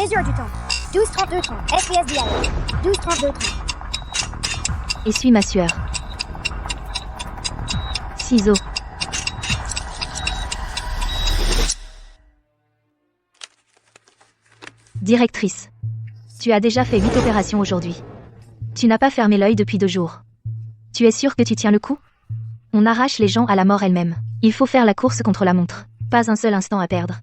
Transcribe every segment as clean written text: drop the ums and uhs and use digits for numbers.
Mesure du temps. 12:32:30. SPS dialogue. 12:32:30. Essuie ma sueur. Ciseaux. Directrice. Tu as déjà fait 8 opérations aujourd'hui. Tu n'as pas fermé l'œil depuis 2 jours. Tu es sûre que tu tiens le coup? On arrache les gens à la mort elle-même. Il faut faire la course contre la montre. Pas un seul instant à perdre.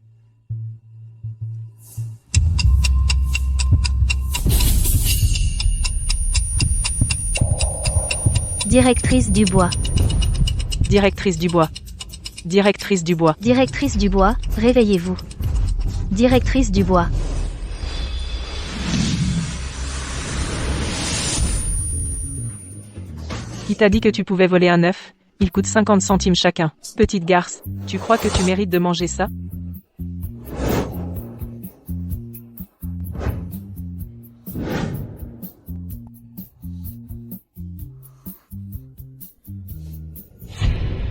Directrice Dubois. Directrice Dubois. Directrice Dubois. Directrice Dubois, réveillez-vous. Directrice Dubois. Qui t'a dit que tu pouvais voler un œuf? Il coûte 50 centimes chacun. Petite garce, tu crois que tu mérites de manger ça? «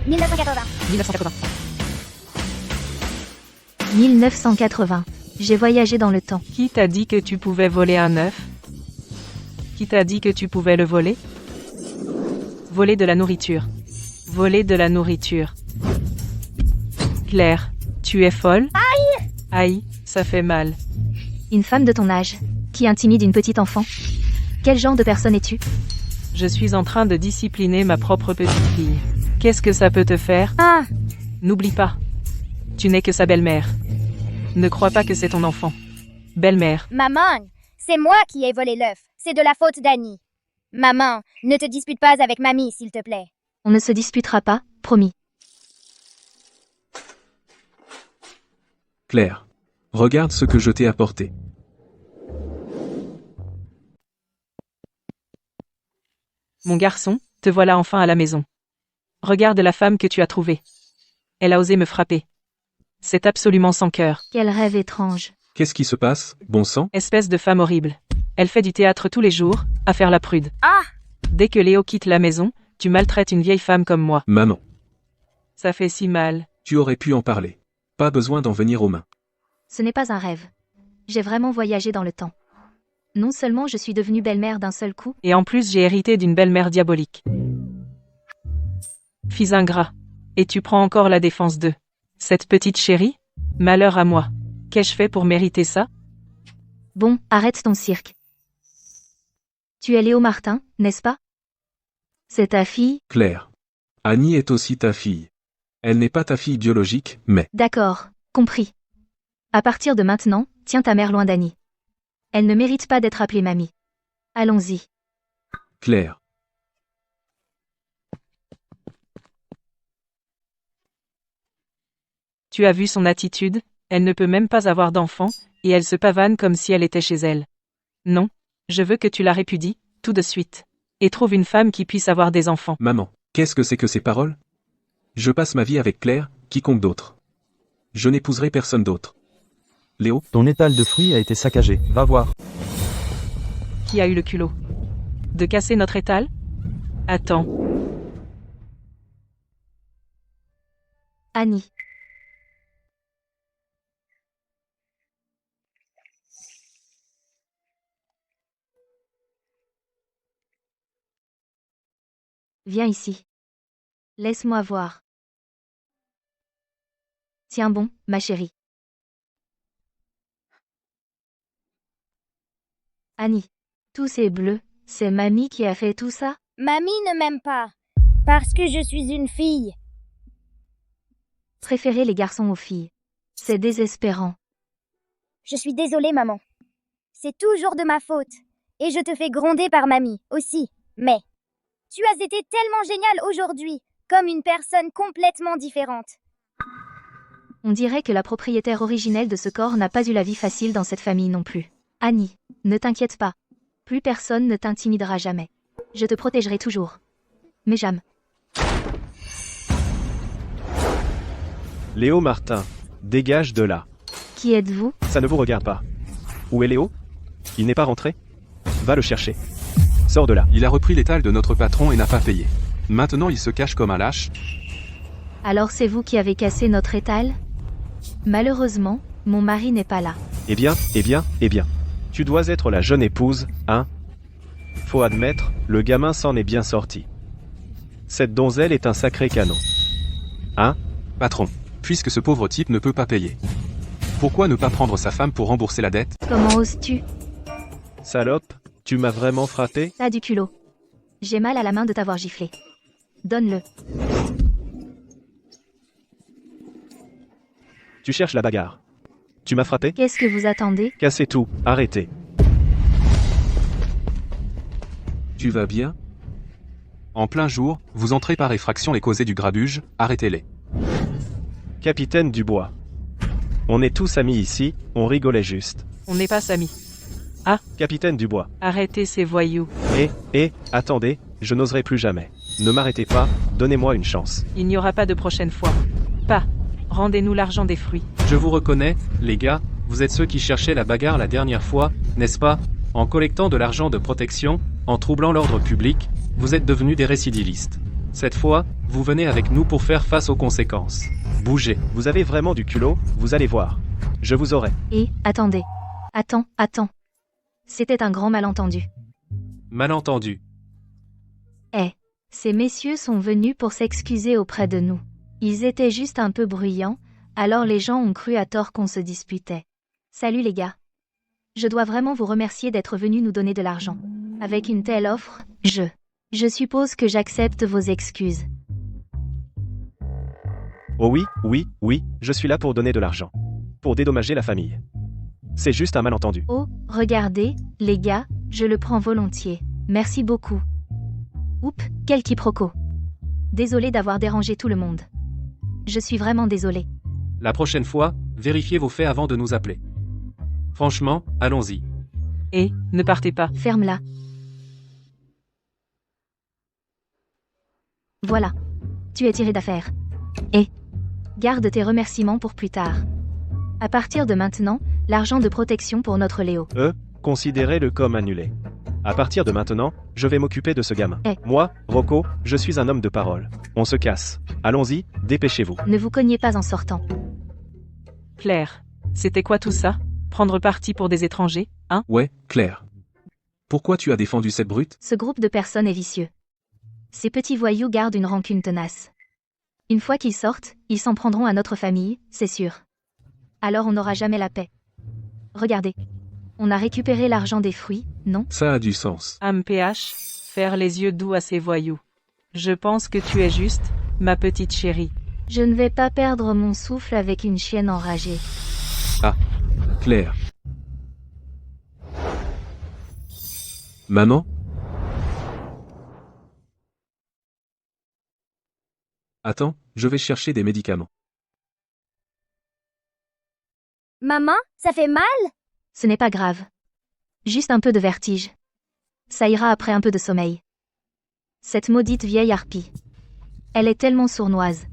1980. 1980. 1980. J'ai voyagé dans le temps. Qui t'a dit que tu pouvais voler un œuf? Qui t'a dit que tu pouvais le voler? Voler de la nourriture. Voler de la nourriture. Claire, tu es folle? Aïe! Aïe, ça fait mal. Une femme de ton âge, qui intimide une petite enfant. Quel genre de personne es-tu? Je suis en train de discipliner ma propre petite fille. Qu'est-ce que ça peut te faire? Ah! N'oublie pas. Tu n'es que sa belle-mère. Ne crois pas que c'est ton enfant. Belle-mère. Maman, c'est moi qui ai volé l'œuf. C'est de la faute d'Annie. Maman, ne te dispute pas avec mamie, s'il te plaît. On ne se disputera pas, promis. Claire. Regarde ce que je t'ai apporté. Mon garçon, te voilà enfin à la maison. Regarde la femme que tu as trouvée. Elle a osé me frapper. C'est absolument sans cœur. Quel rêve étrange. Qu'est-ce qui se passe, bon sang? Espèce de femme horrible. Elle fait du théâtre tous les jours, à faire la prude. Ah! Dès que Léo quitte la maison, tu maltraites une vieille femme comme moi. Maman, Ça fait si mal. tu aurais pu en parler. Pas besoin d'en venir aux mains. Ce n'est pas un rêve. J'ai vraiment voyagé dans le temps. Non seulement je suis devenue belle-mère d'un seul coup, Et en plus j'ai hérité d'une belle-mère diabolique. Fils ingrat. Et tu prends encore la défense d'eux. Cette petite chérie? Malheur à moi. Qu'ai-je fait pour mériter ça? bon, arrête ton cirque. Tu es Léo Martin, n'est-ce pas? C'est ta fille? Claire. Annie est aussi ta fille. Elle n'est pas ta fille biologique, mais... D'accord, compris. À partir de maintenant, tiens ta mère loin d'Annie. Elle ne mérite pas d'être appelée mamie. Allons-y. Claire. Tu as vu son attitude? Elle ne peut même pas avoir d'enfant, et elle se pavane comme si elle était chez elle. Non, je veux que tu la répudies, tout de suite. Et trouve une femme qui puisse avoir des enfants. Maman, qu'est-ce que c'est que ces paroles? Je passe ma vie avec Claire, quiconque d'autre. Je n'épouserai personne d'autre. Léo, Ton étal de fruits a été saccagé. Va voir. Qui a eu le culot de casser notre étal? Attends, Annie. Viens ici. Laisse-moi voir. Tiens bon, ma chérie. Annie. Tout c'est bleu. C'est mamie qui a fait tout ça? Mamie ne m'aime pas. Parce que je suis une fille. Préférez les garçons aux filles. C'est désespérant. Je suis désolée, maman. C'est toujours de ma faute. Et je te fais gronder par mamie, aussi. Mais tu as été tellement géniale aujourd'hui, comme une personne complètement différente. On dirait que la propriétaire originelle de ce corps n'a pas eu la vie facile dans cette famille non plus. Annie, ne t'inquiète pas. Plus personne ne t'intimidera jamais. Je te protégerai toujours. Mais jamais. Léo Martin, dégage de là. Qui êtes-vous? Ça ne vous regarde pas. Où est Léo? Il n'est pas rentré? Va le chercher. Sors de là. il a repris l'étal de notre patron et n'a pas payé. Maintenant il se cache comme un lâche. Alors c'est vous qui avez cassé notre étal? Malheureusement, mon mari n'est pas là. Eh bien, eh bien, eh bien. Tu dois être la jeune épouse, hein? Faut admettre, le gamin s'en est bien sorti. Cette donzelle est un sacré canon. Hein? Patron, puisque ce pauvre type ne peut pas payer. Pourquoi ne pas prendre sa femme pour rembourser la dette? Comment oses-tu? Salope, tu m'as vraiment frappé? T'as du culot. J'ai mal à la main de t'avoir giflé. Donne-le. Tu cherches la bagarre. Tu m'as frappé? Qu'est-ce que vous attendez? Cassez tout, arrêtez. Tu vas bien? En plein jour, vous entrez par effraction les causés du grabuge, arrêtez-les. Capitaine Dubois. On est tous amis ici, on rigolait juste. On n'est pas amis. Capitaine Dubois. Arrêtez ces voyous. Attendez, je n'oserai plus jamais. Ne m'arrêtez pas, donnez-moi une chance. Il n'y aura pas de prochaine fois. Pas. Rendez-nous l'argent des fruits. Je vous reconnais, les gars, vous êtes ceux qui cherchaient la bagarre la dernière fois, n'est-ce pas? En collectant de l'argent de protection, en troublant l'ordre public, vous êtes devenus des récidivistes. Cette fois, vous venez avec nous pour faire face aux conséquences. Bougez. Vous avez vraiment du culot, vous allez voir. Je vous aurai. Attendez. Attends. C'était un grand malentendu. Malentendu. Ces messieurs sont venus pour s'excuser auprès de nous. Ils étaient juste un peu bruyants, alors les gens ont cru à tort qu'on se disputait. Salut les gars. Je dois vraiment vous remercier d'être venus nous donner de l'argent. Avec une telle offre, je suppose que j'accepte vos excuses. Oh oui, je suis là pour donner de l'argent. Pour dédommager la famille. C'est juste un malentendu. Oh, regardez, les gars, je le prends volontiers. Merci beaucoup. Oups, quel quiproquo. Désolé d'avoir dérangé tout le monde. Je suis vraiment désolé. La prochaine fois, vérifiez vos faits avant de nous appeler. Franchement, allons-y. Et, ne partez pas. Ferme-la. Voilà. Tu es tiré d'affaire. Et garde tes remerciements pour plus tard. À partir de maintenant, l'argent de protection pour notre Léo. Considérez-le comme annulé. À partir de maintenant, je vais m'occuper de ce gamin. Eh. Moi, Rocco, je suis un homme de parole. On se casse. Allons-y, dépêchez-vous. Ne vous cognez pas en sortant. Claire. C'était quoi tout ça? Prendre parti pour des étrangers, hein? Ouais, Claire. Pourquoi tu as défendu cette brute? Ce groupe de personnes est vicieux. Ces petits voyous gardent une rancune tenace. Une fois qu'ils sortent, ils s'en prendront à notre famille, c'est sûr. Alors on n'aura jamais la paix. Regardez. On a récupéré l'argent des fruits, non? Ça a du sens. PH, faire les yeux doux à ces voyous. Je pense que tu es juste, ma petite chérie. Je ne vais pas perdre mon souffle avec une chienne enragée. Claire. Maman? Attends, je vais chercher des médicaments. Maman, ça fait mal? Ce n'est pas grave. Juste un peu de vertige. Ça ira après un peu de sommeil. Cette maudite vieille harpie. Elle est tellement sournoise.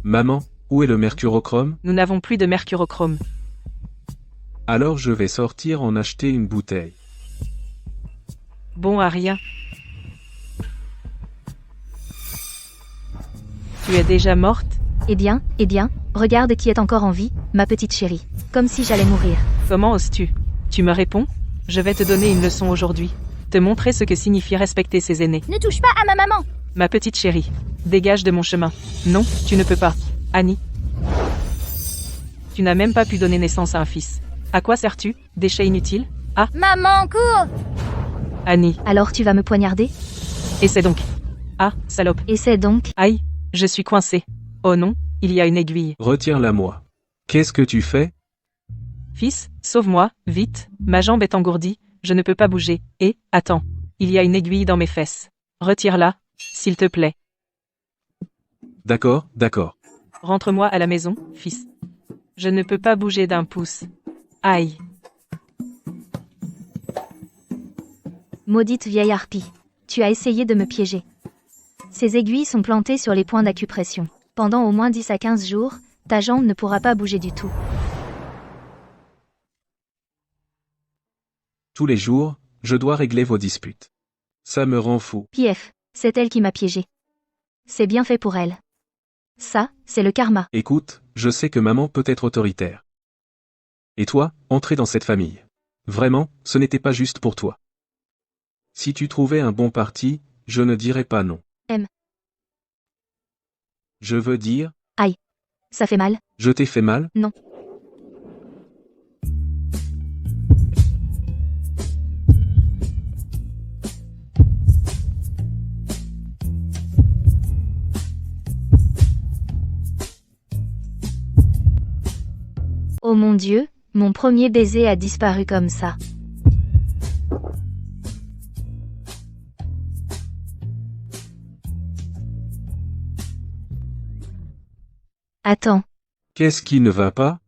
Maman, où est le mercurochrome? Nous n'avons plus de mercurochrome. Alors je vais sortir en acheter une bouteille. Bon à rien. Tu es déjà morte? Eh bien, regarde qui est encore en vie, ma petite chérie. Comme si j'allais mourir. Comment oses-tu? Tu me réponds? Je vais te donner une leçon aujourd'hui. Te montrer ce que signifie respecter ses aînés. Ne touche pas à ma maman! Ma petite chérie, dégage de mon chemin. Non, tu ne peux pas. Annie. Tu n'as même pas pu donner naissance à un fils. À quoi sers-tu? Déchet inutile? Ah, Maman, cours! Annie. Alors tu vas me poignarder? Essaie donc. Ah, salope. Essaie donc. Aïe, je suis coincé. Oh non, il y a une aiguille. Retiens-la moi. Qu'est-ce que tu fais? Fils, sauve-moi, vite, ma jambe est engourdie, je ne peux pas bouger, et, attends, il y a une aiguille dans mes fesses. Retire-la, s'il te plaît. D'accord. Rentre-moi à la maison, fils. Je ne peux pas bouger d'un pouce. Aïe. Maudite vieille harpie. Tu as essayé de me piéger. Ces aiguilles sont plantées sur les points d'acupression. Pendant au moins 10 à 15 jours, ta jambe ne pourra pas bouger du tout. Tous les jours, je dois régler vos disputes. Ça me rend fou. PF, c'est elle qui m'a piégé. C'est bien fait pour elle. Ça, c'est le karma. Écoute, je sais que maman peut être autoritaire. Et toi, entrer dans cette famille. Vraiment, ce n'était pas juste pour toi. Si tu trouvais un bon parti, je ne dirais pas non. M. Je veux dire, Ça fait mal? je t'ai fait mal? Non. Oh mon Dieu, mon premier baiser a disparu comme ça. Attends, Qu'est-ce qui ne va pas?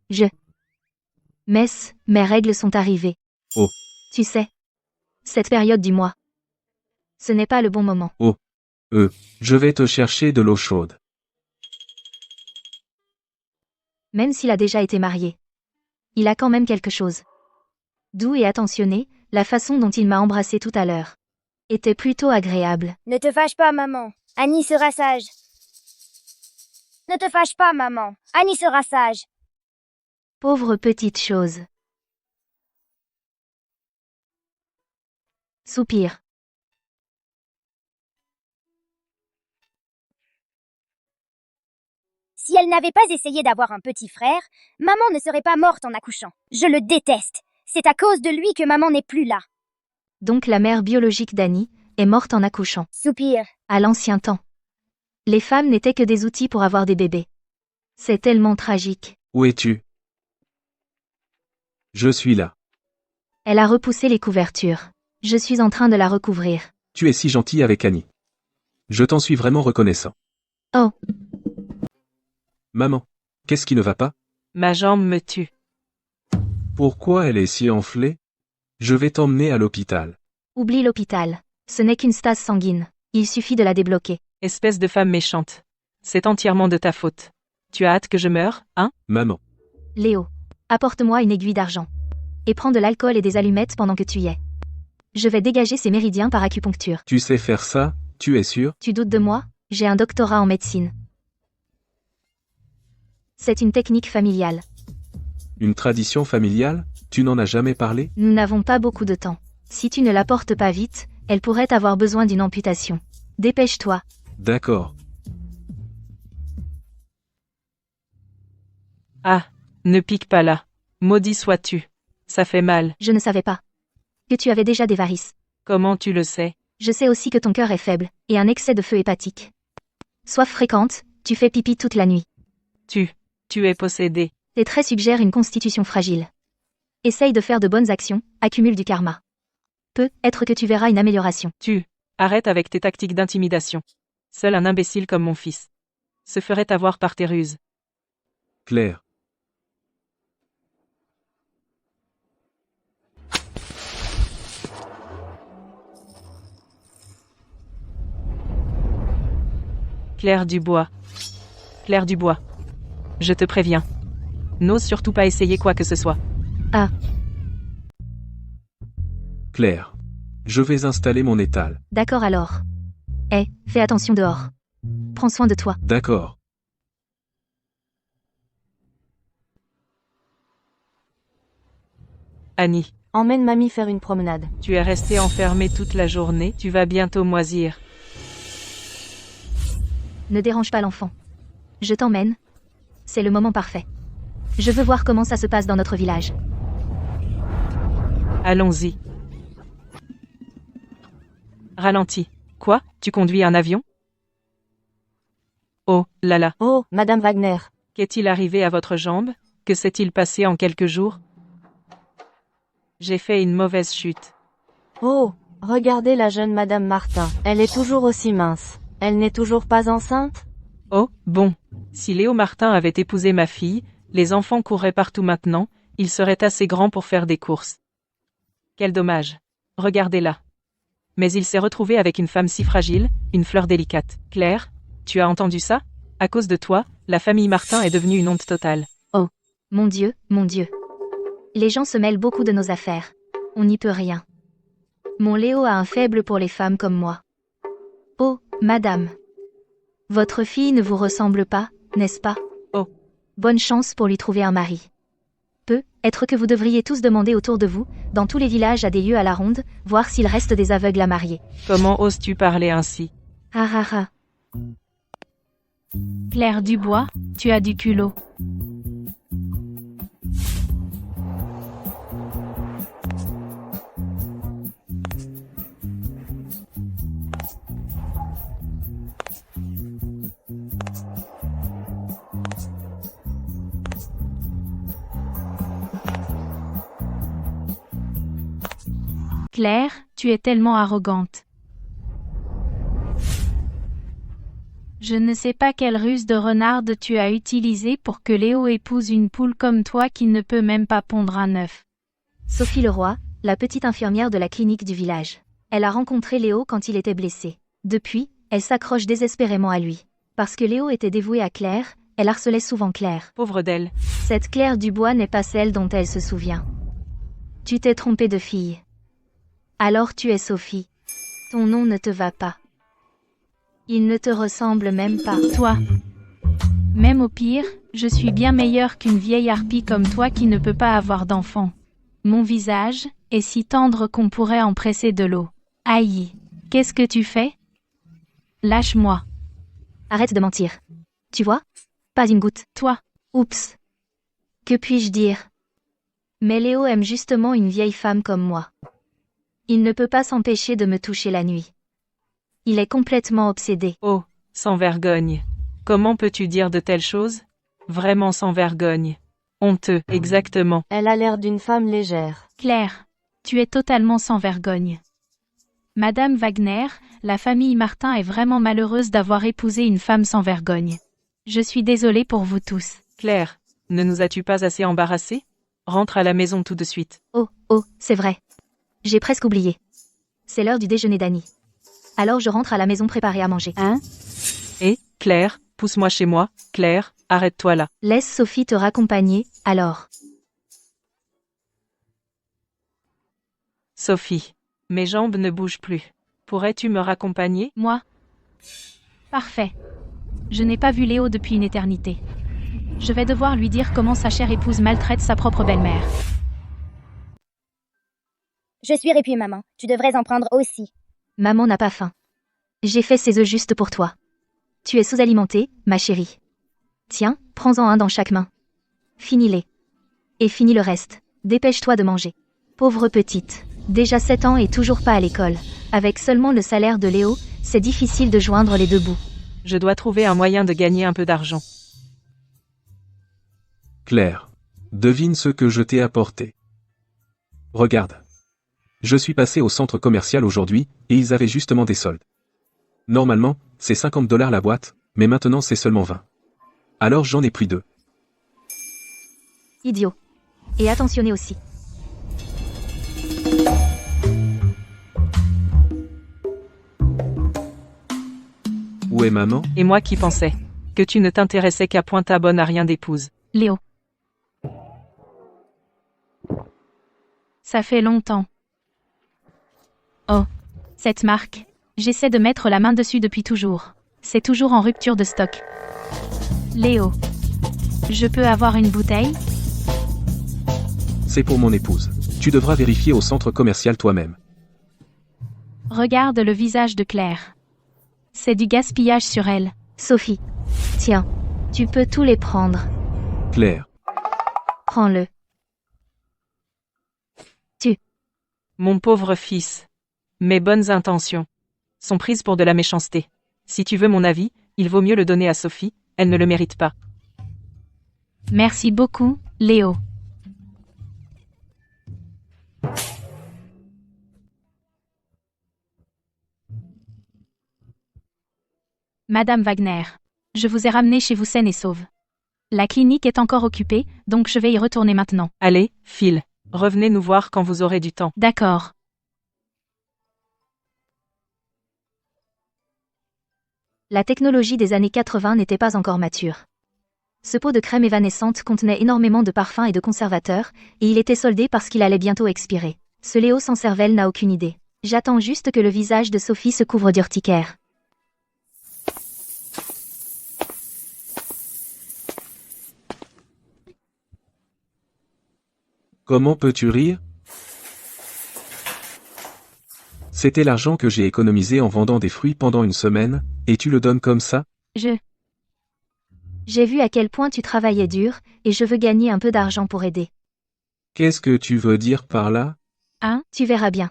mes règles sont arrivées. Oh. Tu sais, cette période du mois. Ce n'est pas le bon moment. Je vais te chercher de l'eau chaude. Même s'il a déjà été marié. Il a quand même quelque chose. Doux et attentionné, la façon dont il m'a embrassé tout à l'heure était plutôt agréable. Ne te fâche pas, maman. Annie sera sage. Ne te fâche pas, maman. Annie sera sage. Pauvre petite chose. Soupir. Si elle n'avait pas essayé d'avoir un petit frère, maman ne serait pas morte en accouchant. Je le déteste. C'est à cause de lui que maman n'est plus là. Donc la mère biologique d'Annie est morte en accouchant. Soupir. À l'ancien temps. Les femmes n'étaient que des outils pour avoir des bébés. C'est tellement tragique. Où es-tu? Je suis là. Elle a repoussé les couvertures. Je suis en train de la recouvrir. Tu es si gentil avec Annie. Je t'en suis vraiment reconnaissant. Oh. Maman, qu'est-ce qui ne va pas? Ma jambe me tue. Pourquoi elle est si enflée? Je vais t'emmener à l'hôpital. Oublie l'hôpital. Ce n'est qu'une stase sanguine. Il suffit de la débloquer. Espèce de femme méchante. C'est entièrement de ta faute. Tu as hâte que je meure, hein? Maman, Léo, apporte-moi une aiguille d'argent. Et prends de l'alcool et des allumettes pendant que tu y es. Je vais dégager ces méridiens par acupuncture. tu sais faire ça, tu es sûr? Tu doutes de moi? J'ai un doctorat en médecine. C'est une technique familiale. Une tradition familiale? Tu n'en as jamais parlé? Nous n'avons pas beaucoup de temps. Si tu ne l'apportes pas vite, elle pourrait avoir besoin d'une amputation. Dépêche-toi. D'accord. Ah, ne pique pas là. Maudit sois-tu. Ça fait mal. Je ne savais pas que tu avais déjà des varices. Comment tu le sais? Je sais aussi que ton cœur est faible, et un excès de feu hépatique. Soif fréquente, tu fais pipi toute la nuit. Tu es possédé. Tes traits suggèrent une constitution fragile. Essaye de faire de bonnes actions, accumule du karma. Peut-être que tu verras une amélioration. Arrête avec tes tactiques d'intimidation. Seul un imbécile comme mon fils se ferait avoir par tes ruses. Claire. Claire Dubois. Claire Dubois. Je te préviens. N'ose surtout pas essayer quoi que ce soit. Claire. Je vais installer mon étal. D'accord alors. Fais attention dehors. Prends soin de toi. D'accord. Annie, Emmène mamie faire une promenade. tu es restée enfermée toute la journée, tu vas bientôt moisir. Ne dérange pas l'enfant. Je t'emmène. C'est le moment parfait. Je veux voir comment ça se passe dans notre village. Allons-y. Ralentis. Quoi? Tu conduis un avion? Oh, là là. Oh, Madame Wagner. Qu'est-il arrivé à votre jambe? Que s'est-il passé en quelques jours? J'ai fait une mauvaise chute. Oh, regardez la jeune Madame Martin. Elle est toujours aussi mince. Elle n'est toujours pas enceinte? Oh, bon. Si Léo Martin avait épousé ma fille, les enfants courraient partout maintenant, il serait assez grand pour faire des courses. Quel dommage. Regardez-la. Mais il s'est retrouvé avec une femme si fragile, une fleur délicate. Claire, tu as entendu ça? À cause de toi, la famille Martin est devenue une honte totale. Mon Dieu, mon Dieu. Les gens se mêlent beaucoup de nos affaires. On n'y peut rien. Mon Léo a un faible pour les femmes comme moi. Oh, madame. Votre fille ne vous ressemble pas, n'est-ce pas? Oh. Bonne chance pour lui trouver un mari. Peut-être que vous devriez tous demander autour de vous, dans tous les villages à des lieux à la ronde, voir s'il reste des aveugles à marier. Comment oses-tu parler ainsi? Ah ah ah. Claire Dubois, tu as du culot. Claire, tu es tellement arrogante. Je ne sais pas quelle ruse de renarde tu as utilisée pour que Léo épouse une poule comme toi qui ne peut même pas pondre un œuf. Sophie Leroy, la petite infirmière de la clinique du village. Elle a rencontré Léo quand il était blessé. Depuis, elle s'accroche désespérément à lui. Parce que Léo était dévoué à Claire, elle harcelait souvent Claire. Pauvre d'elle. Cette Claire Dubois n'est pas celle dont elle se souvient. Tu t'es trompée de fille. Alors tu es Sophie. Ton nom ne te va pas. Il ne te ressemble même pas. Toi. Même au pire, je suis bien meilleure qu'une vieille harpie comme toi qui ne peut pas avoir d'enfant. Mon visage est si tendre qu'on pourrait en presser de l'eau. Aïe. Qu'est-ce que tu fais? Lâche-moi. Arrête de mentir. Tu vois? Pas une goutte. Toi. Oups. Que puis-je dire? Mais Léo aime justement une vieille femme comme moi. Il ne peut pas s'empêcher de me toucher la nuit. Il est complètement obsédé. Oh, sans vergogne. Comment peux-tu dire de telles choses? Vraiment sans vergogne. Honteux, exactement. Elle a l'air d'une femme légère. Claire, tu es totalement sans vergogne. Madame Wagner, la famille Martin est vraiment malheureuse d'avoir épousé une femme sans vergogne. Je suis désolée pour vous tous. Claire, ne nous as-tu pas assez embarrassés? Rentre à la maison tout de suite. Oh, c'est vrai. J'ai presque oublié. C'est l'heure du déjeuner d'Annie. Alors je rentre à la maison préparer à manger. Hein? Et, Claire, pousse-moi chez moi. Claire, arrête-toi là. Laisse Sophie te raccompagner, alors. Sophie, mes jambes ne bougent plus. Pourrais-tu me raccompagner? Moi? Parfait. Je n'ai pas vu Léo depuis une éternité. Je vais devoir lui dire comment sa chère épouse maltraite sa propre belle-mère. Je suis répue, maman. Tu devrais en prendre aussi. Maman n'a pas faim. J'ai fait ces œufs juste pour toi. Tu es sous-alimentée, ma chérie. Tiens, prends-en un dans chaque main. Finis-les. Et finis le reste. Dépêche-toi de manger. Pauvre petite. Déjà 7 ans et toujours pas à l'école. Avec seulement le salaire de Léo, c'est difficile de joindre les deux bouts. Je dois trouver un moyen de gagner un peu d'argent. Claire. Devine ce que je t'ai apporté. Regarde. Je suis passé au centre commercial aujourd'hui, et ils avaient justement des soldes. Normalement, c'est 50 $ la boîte, mais maintenant c'est seulement 20. Alors j'en ai pris 2. Idiot. Et attentionné aussi. Où est maman? Et moi qui pensais que tu ne t'intéressais qu'à Pointe-à-Bonne à rien d'épouse. Léo. Ça fait longtemps. Oh. Cette marque. J'essaie de mettre la main dessus depuis toujours. C'est toujours en rupture de stock. Léo. Je peux avoir une bouteille? C'est pour mon épouse. Tu devras vérifier au centre commercial toi-même. Regarde le visage de Claire. C'est du gaspillage sur elle. Sophie. Tiens. Tu peux tous les prendre. Claire. Prends-le. Mon pauvre fils. Mes bonnes intentions sont prises pour de la méchanceté. Si tu veux mon avis, il vaut mieux le donner à Sophie, elle ne le mérite pas. Merci beaucoup, Léo. Madame Wagner, je vous ai ramené chez vous saine et sauve. La clinique est encore occupée, donc je vais y retourner maintenant. Allez, file. Revenez nous voir quand vous aurez du temps. D'accord. La technologie des années 80 n'était pas encore mature. Ce pot de crème évanescente contenait énormément de parfums et de conservateurs, et il était soldé parce qu'il allait bientôt expirer. Ce Léo sans cervelle n'a aucune idée. J'attends juste que le visage de Sophie se couvre d'urticaire. Comment peux-tu rire? C'était l'argent que j'ai économisé en vendant des fruits pendant une semaine, et tu le donnes comme ça? J'ai vu à quel point tu travaillais dur, et je veux gagner un peu d'argent pour aider. Qu'est-ce que tu veux dire par là? Tu verras bien.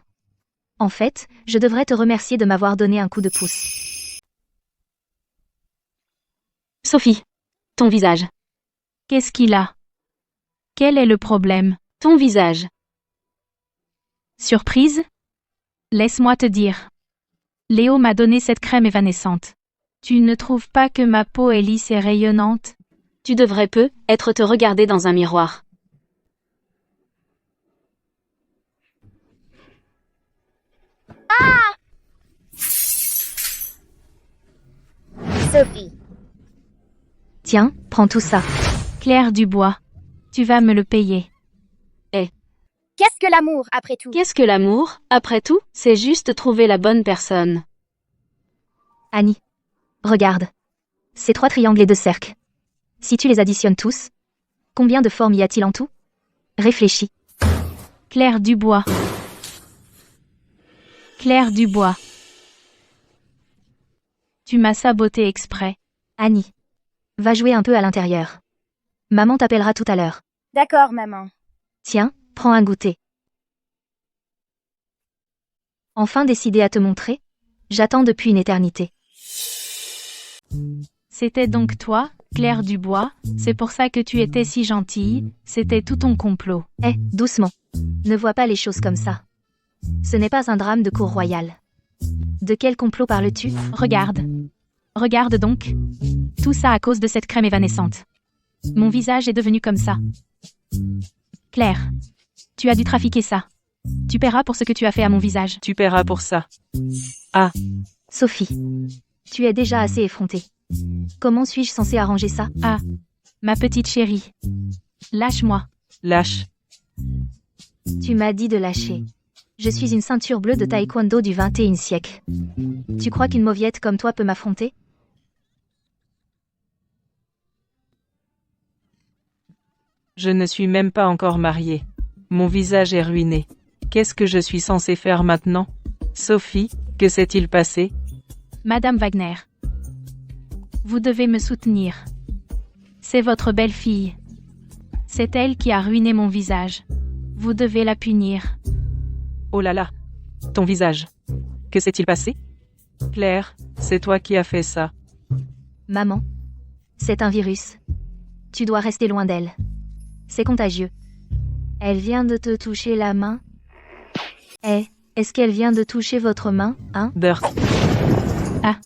En fait, je devrais te remercier de m'avoir donné un coup de pouce. Sophie. Ton visage. Qu'est-ce qu'il a? Quel est le problème? Ton visage. Surprise? Laisse-moi te dire. Léo m'a donné cette crème évanescente. Tu ne trouves pas que ma peau est lisse et rayonnante? Tu devrais être te regarder dans un miroir. Sophie. Tiens, prends tout ça. Claire Dubois. Tu vas me le payer. Qu'est-ce que l'amour, après tout? Qu'est-ce que l'amour? Après tout, c'est juste trouver la bonne personne. Annie. Regarde. Ces 3 triangles et 2 cercles. Si tu les additionnes tous, combien de formes y a-t-il en tout? Réfléchis. Claire Dubois. Claire Dubois. Tu m'as saboté exprès. Annie. Va jouer un peu à l'intérieur. Maman t'appellera tout à l'heure. D'accord, maman. Tiens, prends un goûter. Enfin décidé à te montrer? J'attends depuis une éternité. C'était donc toi, Claire Dubois, c'est pour ça que tu étais si gentille, c'était tout ton complot. Doucement. Ne vois pas les choses comme ça. Ce n'est pas un drame de cour royale. De quel complot parles-tu? Regarde. Regarde donc. Tout ça à cause de cette crème évanescente. Mon visage est devenu comme ça. Claire. Tu as dû trafiquer ça. Tu paieras pour ce que tu as fait à mon visage. Tu paieras pour ça. Sophie. Tu es déjà assez effrontée. Comment suis-je censée arranger ça? Ma petite chérie. Lâche-moi. Lâche. Tu m'as dit de lâcher. Je suis une ceinture bleue de taekwondo du XXIe siècle. Tu crois qu'une mauviette comme toi peut m'affronter? Je ne suis même pas encore mariée. Mon visage est ruiné. Qu'est-ce que je suis censée faire maintenant? Sophie, que s'est-il passé? Madame Wagner. Vous devez me soutenir. C'est votre belle-fille. C'est elle qui a ruiné mon visage. Vous devez la punir. Oh là là. Ton visage. Que s'est-il passé? Claire, c'est toi qui as fait ça. Maman. C'est un virus. Tu dois rester loin d'elle. C'est contagieux. Elle vient de te toucher la main? Est-ce qu'elle vient de toucher votre main, hein? Dirt.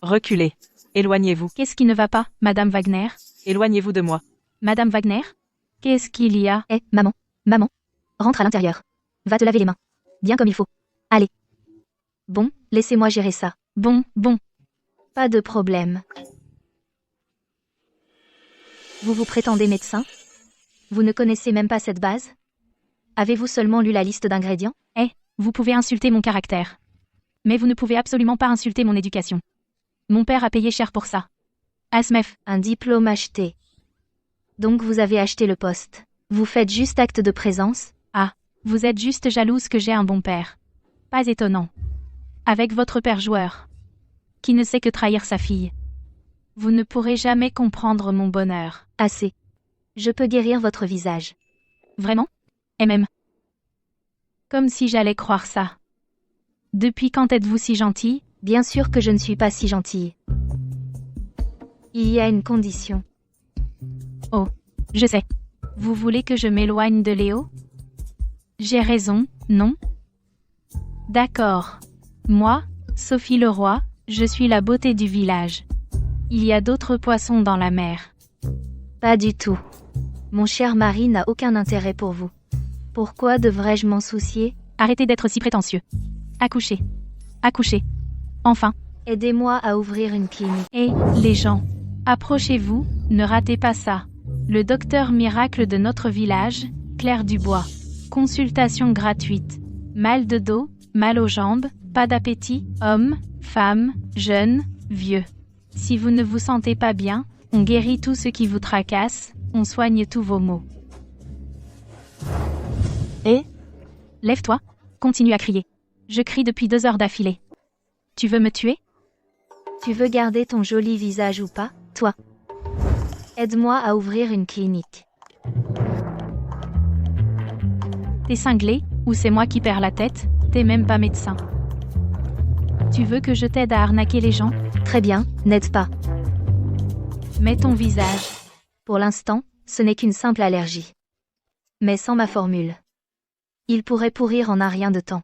Reculez. Éloignez-vous. Qu'est-ce qui ne va pas, Madame Wagner? Éloignez-vous de moi. Madame Wagner? Qu'est-ce qu'il y a? Maman. Rentre à l'intérieur. Va te laver les mains. Bien comme il faut. Allez. Bon, laissez-moi gérer ça. Bon. Pas de problème. Vous vous prétendez médecin? Vous ne connaissez même pas cette base? Avez-vous seulement lu la liste d'ingrédients? Vous pouvez insulter mon caractère. Mais vous ne pouvez absolument pas insulter mon éducation. Mon père a payé cher pour ça. Asmef. Un diplôme acheté. Donc vous avez acheté le poste. Vous faites juste acte de présence? Vous êtes juste jalouse que j'ai un bon père. Pas étonnant. Avec votre père joueur. Qui ne sait que trahir sa fille. Vous ne pourrez jamais comprendre mon bonheur. Assez. Je peux guérir votre visage. Vraiment? Et même. Comme si j'allais croire ça. Depuis quand êtes-vous si gentille? Bien sûr que je ne suis pas si gentille. Il y a une condition. Oh, je sais. Vous voulez que je m'éloigne de Léo? J'ai raison, non? D'accord. Moi, Sophie Leroy, je suis la beauté du village. Il y a d'autres poissons dans la mer. Pas du tout. Mon cher mari n'a aucun intérêt pour vous. Pourquoi devrais-je m'en soucier? Arrêtez d'être si prétentieux. Accouchez. Enfin. Aidez-moi à ouvrir une clinique. Et, les gens, approchez-vous, ne ratez pas ça. Le docteur miracle de notre village, Claire Dubois. Consultation gratuite. Mal de dos, mal aux jambes, pas d'appétit, hommes, femmes, jeunes, vieux. Si vous ne vous sentez pas bien, on guérit tout ce qui vous tracasse, on soigne tous vos maux. Lève-toi. Continue à crier. Je crie depuis 2 heures d'affilée. Tu veux me tuer? Tu veux garder ton joli visage ou pas, toi? Aide-moi à ouvrir une clinique. T'es cinglé, ou c'est moi qui perds la tête? T'es même pas médecin. Tu veux que je t'aide à arnaquer les gens? Très bien, n'aide pas. Mets ton visage. Pour l'instant, ce n'est qu'une simple allergie. Mais sans ma formule. Il pourrait pourrir en un rien de temps.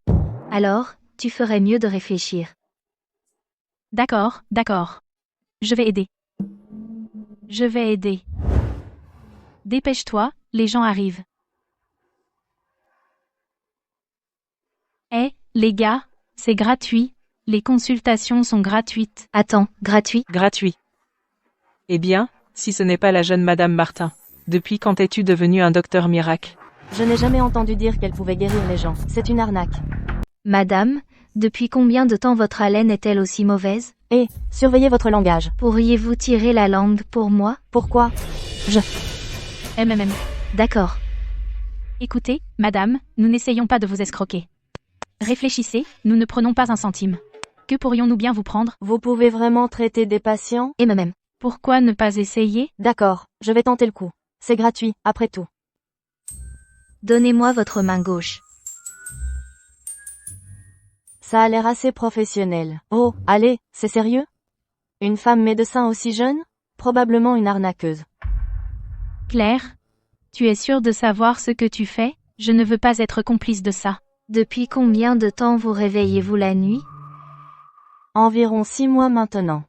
Alors, tu ferais mieux de réfléchir. D'accord, d'accord. Je vais aider. Je vais aider. Dépêche-toi, les gens arrivent. Hé, les gars, c'est gratuit. Les consultations sont gratuites. Attends, gratuit? Gratuit. Eh bien, si ce n'est pas la jeune Madame Martin. Depuis quand es-tu devenue un docteur miracle? Je n'ai jamais entendu dire qu'elle pouvait guérir les gens. C'est une arnaque. Madame, depuis combien de temps votre haleine est-elle aussi mauvaise? Surveillez votre langage. Pourriez-vous tirer la langue pour moi? Pourquoi? D'accord. Écoutez, madame, nous n'essayons pas de vous escroquer. Réfléchissez, nous ne prenons pas un centime. Que pourrions-nous bien vous prendre? Vous pouvez vraiment traiter des patients? Et moi-même. Pourquoi ne pas essayer? D'accord, je vais tenter le coup. C'est gratuit, après tout. Donnez-moi votre main gauche. Ça a l'air assez professionnel. Oh, allez, c'est sérieux? Une femme médecin aussi jeune? Probablement une arnaqueuse. Claire? Tu es sûre de savoir ce que tu fais? Je ne veux pas être complice de ça. Depuis combien de temps vous réveillez-vous la nuit? Environ 6 mois maintenant.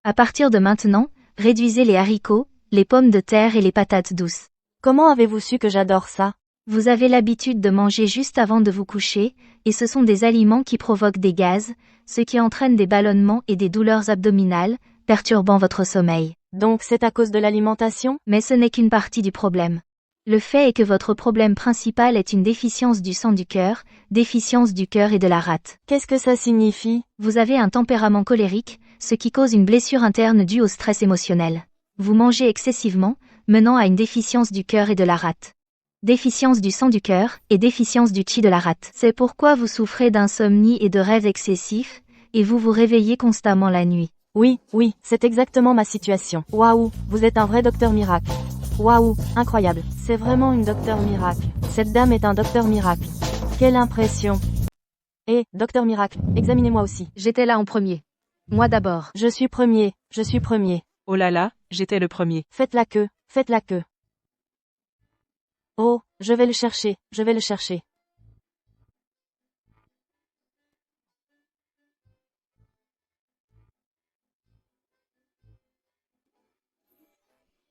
À partir de maintenant, réduisez les haricots, les pommes de terre et les patates douces. Comment avez-vous su que j'adore ça? Vous avez l'habitude de manger juste avant de vous coucher, et ce sont des aliments qui provoquent des gaz, ce qui entraîne des ballonnements et des douleurs abdominales, perturbant votre sommeil. Donc c'est à cause de l'alimentation? Mais ce n'est qu'une partie du problème. Le fait est que votre problème principal est une déficience du sang du cœur, déficience du cœur et de la rate. Qu'est-ce que ça signifie? Vous avez un tempérament colérique, ce qui cause une blessure interne due au stress émotionnel. Vous mangez excessivement, menant à une déficience du cœur et de la rate. Déficience du sang du cœur et déficience du chi de la rate. C'est pourquoi vous souffrez d'insomnie et de rêves excessifs, et vous vous réveillez constamment la nuit. Oui, c'est exactement ma situation. Waouh, vous êtes un vrai docteur miracle. Waouh, incroyable. C'est vraiment une docteur miracle. Cette dame est un docteur miracle. Quelle impression. Docteur miracle, examinez-moi aussi. J'étais là en premier. Moi d'abord. Je suis premier. Oh là là, j'étais le premier. Faites la queue. Oh, je vais le chercher.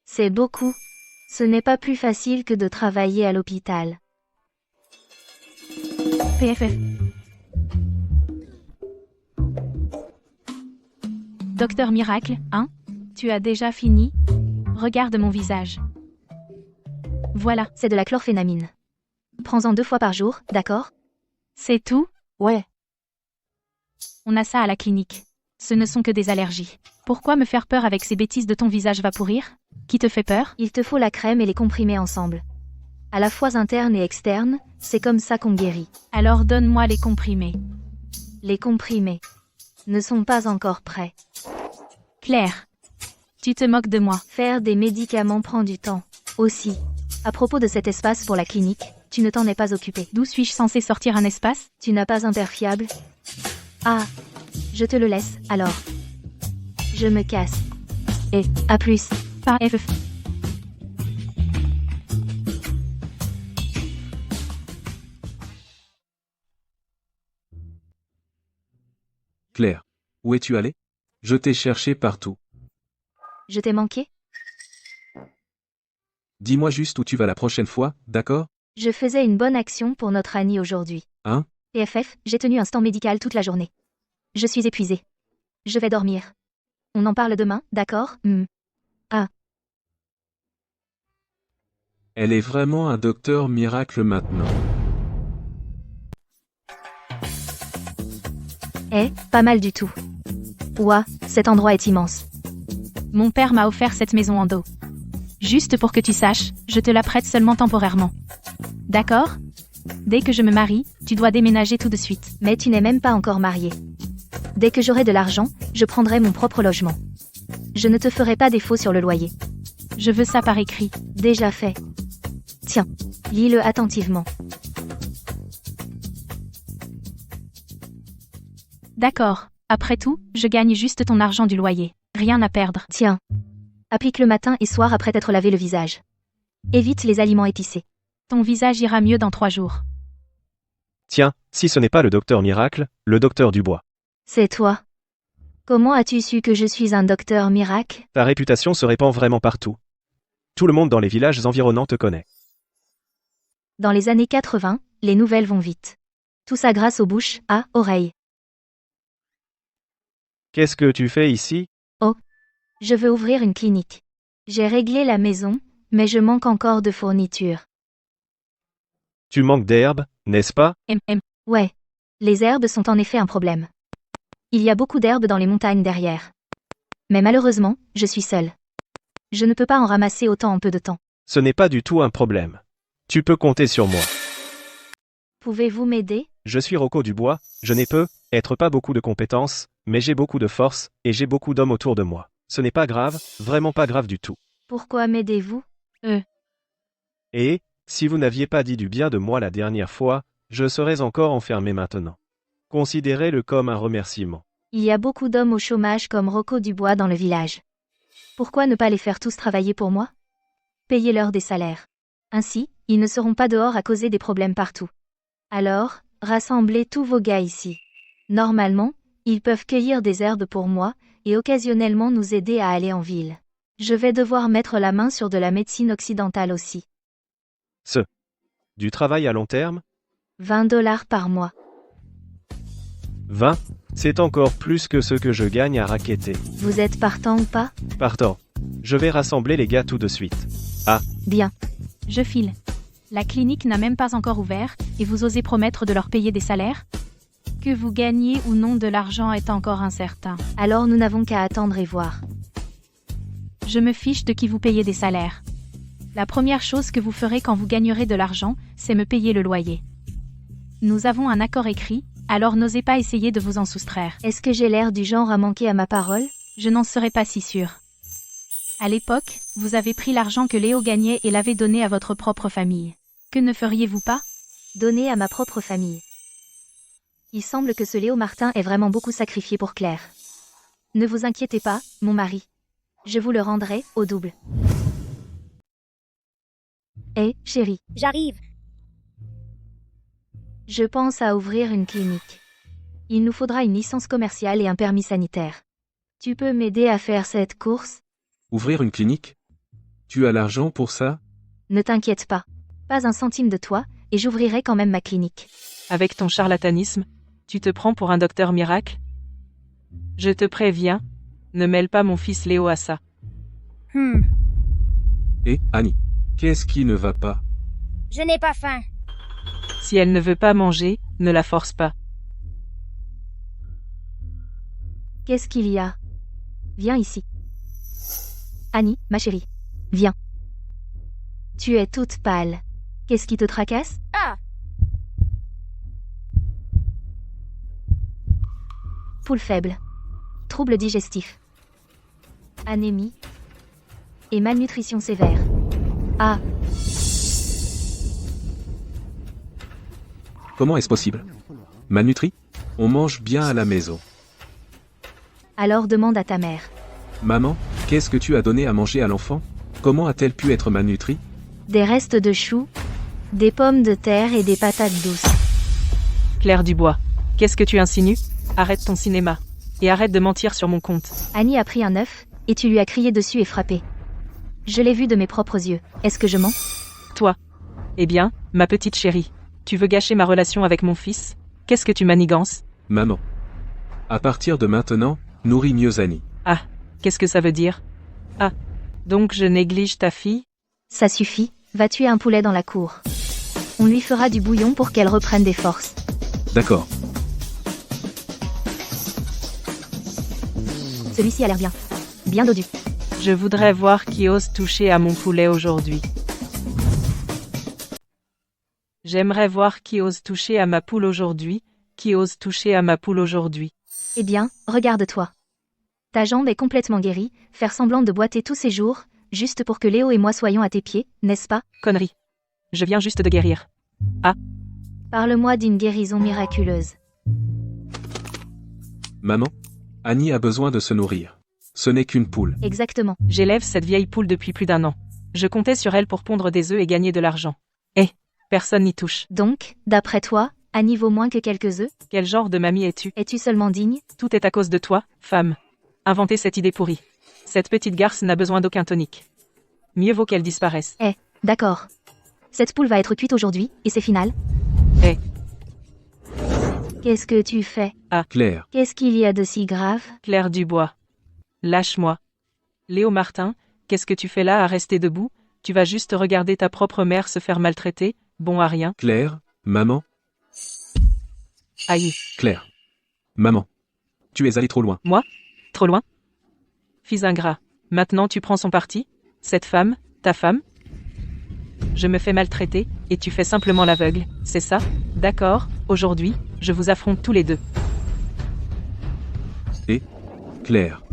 C'est beaucoup. Ce n'est pas plus facile que de travailler à l'hôpital. PFF. Docteur Miracle, hein? Tu as déjà fini? Regarde mon visage. Voilà. C'est de la chlorphénamine. Prends-en 2 fois par jour, d'accord? C'est tout? Ouais. On a ça à la clinique. Ce ne sont que des allergies. Pourquoi me faire peur avec ces bêtises de ton visage va pourrir? Qui te fait peur? Il te faut la crème et les comprimés ensemble. À la fois interne et externe, c'est comme ça qu'on guérit. Alors donne-moi les comprimés. Les comprimés ne sont pas encore prêts. Claire, tu te moques de moi. Faire des médicaments prend du temps. Aussi. À propos de cet espace pour la clinique, tu ne t'en es pas occupé. D'où suis-je censé sortir un espace? Tu n'as pas un père fiable? Ah, je te le laisse, alors. Je me casse. Et, à plus. Pas FF. Claire. Où es-tu allé? Je t'ai cherché partout. Je t'ai manqué? Dis-moi juste où tu vas la prochaine fois, d'accord? Je faisais une bonne action pour notre Annie aujourd'hui. Hein? PFF, j'ai tenu un stand médical toute la journée. Je suis épuisée. Je vais dormir. On en parle demain, d'accord? Ah. Elle est vraiment un docteur miracle maintenant. Pas mal du tout. Ouah, cet endroit est immense. Mon père m'a offert cette maison en dos. Juste pour que tu saches, je te la prête seulement temporairement. D'accord? Dès que je me marie, tu dois déménager tout de suite. Mais tu n'es même pas encore marié. Dès que j'aurai de l'argent, je prendrai mon propre logement. Je ne te ferai pas défaut sur le loyer. Je veux ça par écrit. Déjà fait. Tiens, lis-le attentivement. D'accord. Après tout, je gagne juste ton argent du loyer. Rien à perdre. Tiens. Applique le matin et soir après t'être lavé le visage. Évite les aliments épicés. Ton visage ira mieux dans 3 jours. Tiens, si ce n'est pas le docteur Miracle, le docteur Dubois. C'est toi. Comment as-tu su que je suis un docteur miracle? Ta réputation se répand vraiment partout. Tout le monde dans les villages environnants te connaît. Dans les années 80, les nouvelles vont vite. Tout ça grâce aux bouches, à oreilles. Qu'est-ce que tu fais ici? Je veux ouvrir une clinique. J'ai réglé la maison, mais je manque encore de fournitures. Tu manques d'herbe, n'est-ce pas? Ouais. Les herbes sont en effet un problème. Il y a beaucoup d'herbes dans les montagnes derrière. Mais malheureusement, je suis seule. Je ne peux pas en ramasser autant en peu de temps. Ce n'est pas du tout un problème. Tu peux compter sur moi. Pouvez-vous m'aider? Je suis Rocco Dubois, je n'ai être pas beaucoup de compétences, mais j'ai beaucoup de force, et j'ai beaucoup d'hommes autour de moi. Ce n'est pas grave, vraiment pas grave du tout. Pourquoi m'aidez-vous? Et, si vous n'aviez pas dit du bien de moi la dernière fois, je serais encore enfermé maintenant. Considérez-le comme un remerciement. Il y a beaucoup d'hommes au chômage comme Rocco Dubois dans le village. Pourquoi ne pas les faire tous travailler pour moi? Payez-leur des salaires. Ainsi, ils ne seront pas dehors à causer des problèmes partout. Alors, rassemblez tous vos gars ici. Normalement, ils peuvent cueillir des herbes pour moi, et occasionnellement nous aider à aller en ville. Je vais devoir mettre la main sur de la médecine occidentale aussi. Du travail à long terme? 20 $ par mois. 20? C'est encore plus que ce que je gagne à racketter. Vous êtes partant ou pas? Partant. Je vais rassembler les gars tout de suite. Bien. Je file. La clinique n'a même pas encore ouvert, et vous osez promettre de leur payer des salaires? Que vous gagnez ou non de l'argent est encore incertain. Alors nous n'avons qu'à attendre et voir. Je me fiche de qui vous payez des salaires. La première chose que vous ferez quand vous gagnerez de l'argent, c'est me payer le loyer. Nous avons un accord écrit, alors n'osez pas essayer de vous en soustraire. Est-ce que j'ai l'air du genre à manquer à ma parole? Je n'en serais pas si sûre. À l'époque, vous avez pris l'argent que Léo gagnait et l'avez donné à votre propre famille. Que ne feriez-vous pas? Donner à ma propre famille. Il semble que ce Léo Martin ait vraiment beaucoup sacrifié pour Claire. Ne vous inquiétez pas, mon mari. Je vous le rendrai au double. Hé, chérie, J'arrive. je pense à ouvrir une clinique. Il nous faudra une licence commerciale et un permis sanitaire. Tu peux m'aider à faire cette course? Ouvrir une clinique? Tu as l'argent pour ça? Ne t'inquiète pas. Pas un centime de toi, et j'ouvrirai quand même ma clinique. Avec ton charlatanisme, tu te prends pour un docteur miracle? Je te préviens, ne mêle pas mon fils Léo à ça. Et, Annie, qu'est-ce qui ne va pas? Je n'ai pas faim. Si elle ne veut pas manger, ne la force pas. Qu'est-ce qu'il y a? Viens ici. Annie, ma chérie. Viens. Tu es toute pâle. Qu'est-ce qui te tracasse? Ah, Pouls faible. Troubles digestifs. Anémie. Et malnutrition sévère. Ah, Comment est-ce possible? Malnutri? On mange bien à la maison. alors demande à ta mère. Maman, qu'est-ce que tu as donné à manger à l'enfant? Comment a-t-elle pu être malnutrie? Des restes de choux, des pommes de terre et des patates douces. Claire Dubois, qu'est-ce que tu insinues? Arrête ton cinéma. Et arrête de mentir sur mon compte. Annie a pris un œuf, et tu lui as crié dessus et frappé. Je l'ai vu de mes propres yeux. Est-ce que je mens? Toi. Eh bien, ma petite chérie, tu veux gâcher ma relation avec mon fils? Qu'est-ce que tu manigances? Maman. À partir de maintenant, nourris mieux Annie. Ah, qu'est-ce que ça veut dire? Ah, donc je néglige ta fille? Ça suffit, va tuer un poulet dans la cour. On lui fera du bouillon pour qu'elle reprenne des forces. D'accord. Celui-ci a l'air bien. Bien dodu. Je voudrais voir qui ose toucher à mon poulet aujourd'hui. J'aimerais voir qui ose toucher à ma poule aujourd'hui, qui ose toucher à ma poule aujourd'hui. Eh bien, regarde-toi. Ta jambe est complètement guérie, faire semblant de boiter tous ces jours, juste pour que Léo et moi soyons à tes pieds, n'est-ce pas? Connerie. Je viens juste de guérir. Parle-moi d'une guérison miraculeuse. Maman, Annie a besoin de se nourrir. Ce n'est qu'une poule. Exactement. J'élève cette vieille poule depuis plus d'1 an. Je comptais sur elle pour pondre des œufs et gagner de l'argent. Eh, personne n'y touche. Donc, d'après toi, Annie vaut moins que quelques œufs? Quel genre de mamie es-tu? Es-tu seulement digne? Tout est à cause de toi, femme. Inventer cette idée pourrie. Cette petite garce n'a besoin d'aucun tonique. Mieux vaut qu'elle disparaisse. D'accord. Cette poule va être cuite aujourd'hui, et c'est final. Eh. Qu'est-ce que tu fais? Claire, Qu'est-ce qu'il y a de si grave? Claire Dubois. Lâche-moi. Léo Martin, qu'est-ce que tu fais là à rester debout? Tu vas juste regarder ta propre mère se faire maltraiter, bon à rien. Claire, maman, Aïe. Claire. Maman. Tu es allé trop loin. Trop loin? Fils ingrat. Maintenant tu prends son parti? Cette femme, ta femme? Je me fais maltraiter, et tu fais simplement l'aveugle, c'est ça? D'accord, aujourd'hui, je vous affronte tous les deux. Claire.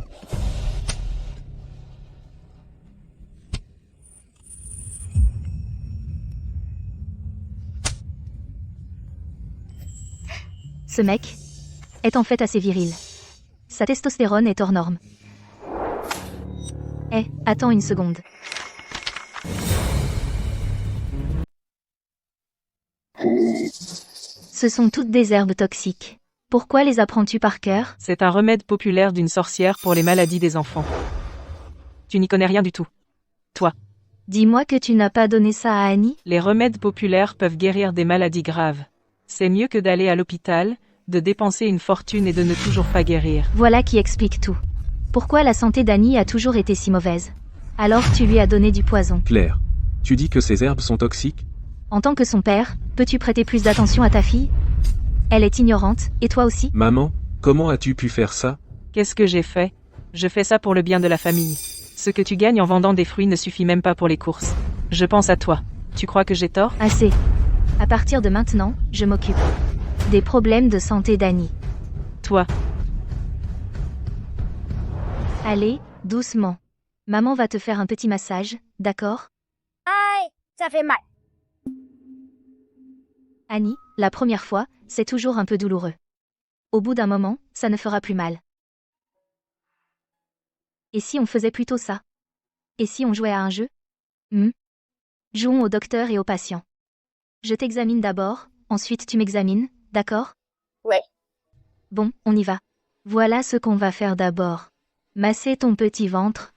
Ce mec est en fait assez viril. Sa testostérone est hors norme. Attends une seconde. Ce sont toutes des herbes toxiques. Pourquoi les apprends-tu par cœur? C'est un remède populaire d'une sorcière pour les maladies des enfants. Tu n'y connais rien du tout. Dis-moi que tu n'as pas donné ça à Annie? Les remèdes populaires peuvent guérir des maladies graves. C'est mieux que d'aller à l'hôpital, de dépenser une fortune et de ne toujours pas guérir. Voilà qui explique tout. Pourquoi la santé d'Annie a toujours été si mauvaise? Alors tu lui as donné du poison. Claire. Tu dis que ces herbes sont toxiques? En tant que son père, peux-tu prêter plus d'attention à ta fille? Elle est ignorante, et toi aussi? Maman, comment as-tu pu faire ça? Qu'est-ce que j'ai fait? Je fais ça pour le bien de la famille. Ce que tu gagnes en vendant des fruits ne suffit même pas pour les courses. Je pense à toi. Tu crois que j'ai tort? Assez. À partir de maintenant, je m'occupe des problèmes de santé d'Annie. Toi. Allez, doucement. Maman va te faire un petit massage, d'accord? Aïe, ça fait mal. Annie, la première fois, c'est toujours un peu douloureux. Au bout d'un moment, ça ne fera plus mal. Et si on faisait plutôt ça? Et si on jouait à un jeu? Jouons au docteur et au patient. Je t'examine d'abord, ensuite tu m'examines, d'accord? Ouais. Bon, on y va. Voilà ce qu'on va faire d'abord. Masser ton petit ventre.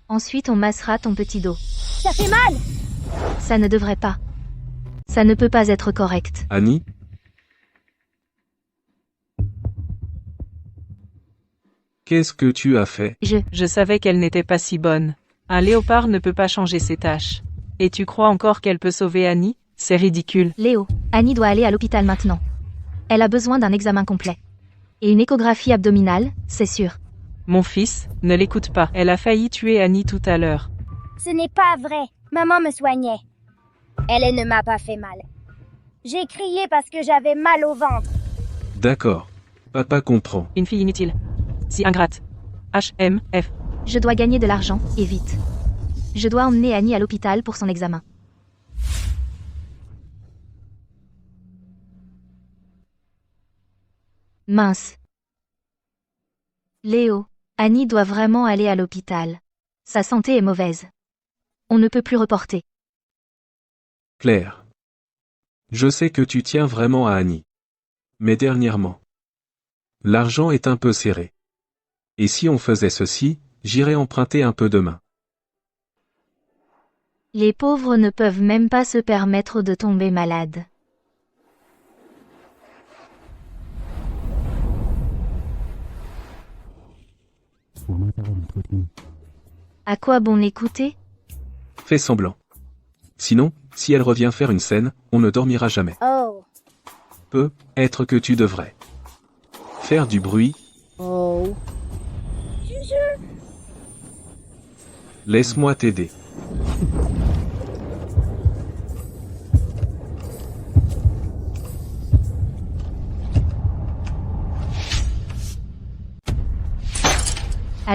Ensuite on massera ton petit dos. Ça fait mal. Ça ne devrait pas. Ça ne peut pas être correct. Annie? Qu'est-ce que tu as fait? Je savais qu'elle n'était pas si bonne. Un léopard ne peut pas changer ses tâches. Et tu crois encore qu'elle peut sauver Annie? C'est ridicule. Léo, Annie doit aller à l'hôpital maintenant. Elle a besoin d'un examen complet. Et une échographie abdominale, c'est sûr. Mon fils, ne l'écoute pas. Elle a failli tuer Annie tout à l'heure. Ce n'est pas vrai. Maman me soignait. Elle ne m'a pas fait mal. J'ai crié parce que j'avais mal au ventre. D'accord. Papa comprend. Une fille inutile. Si ingrate. HMF. Je dois gagner de l'argent, et vite. Je dois emmener Annie à l'hôpital pour son examen. Mince. Léo, Annie doit vraiment aller à l'hôpital. Sa santé est mauvaise. On ne peut plus reporter. Claire. Je sais que tu tiens vraiment à Annie. Mais dernièrement, l'argent est un peu serré. Et si on faisait ceci, j'irais emprunter un peu demain. Les pauvres ne peuvent même pas se permettre de tomber malades. À quoi bon l'écouter? Fais semblant. Sinon, si elle revient faire une scène, on ne dormira jamais. Oh. Peut-être que tu devrais faire du bruit. Oh. Laisse-moi t'aider.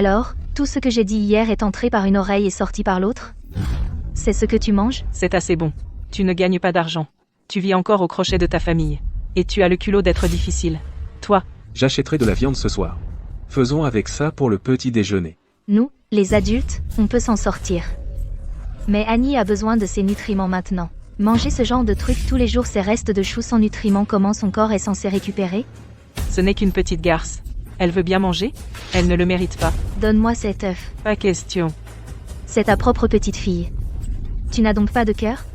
Alors, tout ce que j'ai dit hier est entré par une oreille et sorti par l'autre? C'est ce que tu manges? C'est assez bon. Tu ne gagnes pas d'argent. Tu vis encore au crochet de ta famille. Et tu as le culot d'être difficile. Toi, J'achèterai de la viande ce soir. Faisons avec ça pour le petit déjeuner. Nous, les adultes, on peut s'en sortir. Mais Annie a besoin de ses nutriments maintenant. Manger ce genre de truc tous les jours, ces restes de choux sans nutriments, comment son corps est censé récupérer? ce n'est qu'une petite garce. Elle veut bien manger? Elle ne le mérite pas. Donne-moi cet œuf. Pas question. C'est ta propre petite fille. Tu n'as donc pas de cœur?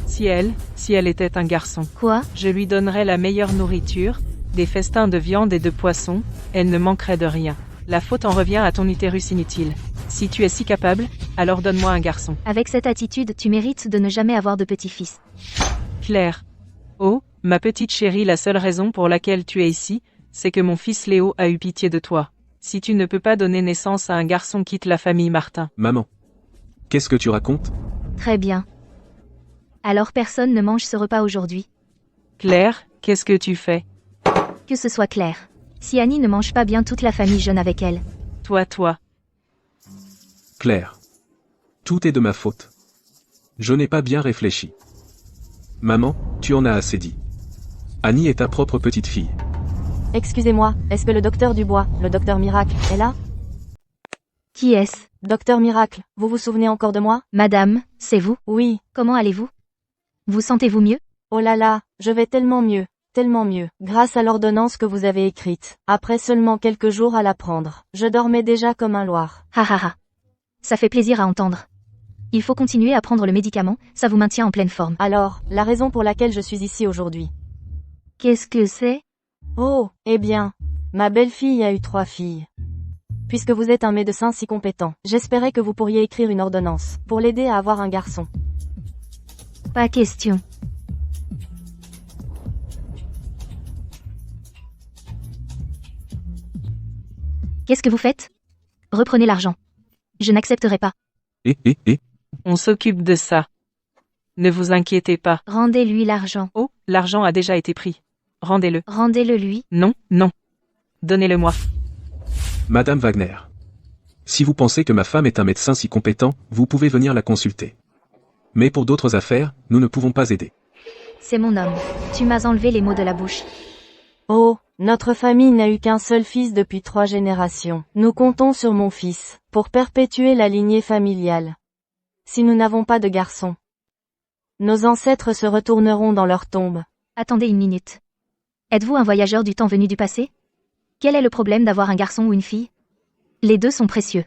Si elle était un garçon, Quoi? je lui donnerais la meilleure nourriture, des festins de viande et de poisson, elle ne manquerait de rien. La faute en revient à ton utérus inutile. Si tu es si capable, alors donne-moi un garçon. Avec cette attitude, tu mérites de ne jamais avoir de petit-fils. Claire. Oh, ma petite chérie, la seule raison pour laquelle tu es ici, c'est que mon fils Léo a eu pitié de toi. Si tu ne peux pas donner naissance à un garçon, quitte la famille Martin. Maman. Qu'est-ce que tu racontes? Très bien. Alors personne ne mange ce repas aujourd'hui. Claire, qu'est-ce que tu fais? Que ce soit clair. Si Annie ne mange pas bien, toute la famille jeûne avec elle. Toi. Claire. Tout est de ma faute. Je n'ai pas bien réfléchi. Maman, tu en as assez dit. Annie est ta propre petite fille. Excusez-moi, est-ce que le docteur Dubois, le docteur Miracle, est là? Qui est-ce? Docteur Miracle, vous vous souvenez encore de moi? Madame, c'est vous? Oui. Comment allez-vous? Vous sentez-vous mieux? Oh là là, je vais tellement mieux, grâce à l'ordonnance que vous avez écrite. Après seulement quelques jours à la prendre, je dormais déjà comme un loir. Ha ha ha. Ça fait plaisir à entendre. Il faut continuer à prendre le médicament, ça vous maintient en pleine forme. Alors, la raison pour laquelle je suis ici aujourd'hui. Qu'est-ce que c'est? Oh, eh bien, ma belle-fille a eu 3 filles. Puisque vous êtes un médecin si compétent, j'espérais que vous pourriez écrire une ordonnance, pour l'aider à avoir un garçon. Pas question. Qu'est-ce que vous faites? Reprenez l'argent. Je n'accepterai pas. On s'occupe de ça. Ne vous inquiétez pas. Rendez-lui l'argent. Oh, l'argent a déjà été pris. Rendez-le. Rendez-le lui. Non. Donnez-le-moi. Madame Wagner. Si vous pensez que ma femme est un médecin si compétent, vous pouvez venir la consulter. Mais pour d'autres affaires, nous ne pouvons pas aider. C'est mon homme. Tu m'as enlevé les mots de la bouche. Oh, notre famille n'a eu qu'un seul fils depuis 3 générations. Nous comptons sur mon fils, pour perpétuer la lignée familiale. Si nous n'avons pas de garçon, nos ancêtres se retourneront dans leur tombe. Attendez une minute. Êtes-vous un voyageur du temps venu du passé? Quel est le problème d'avoir un garçon ou une fille? Les deux sont précieux.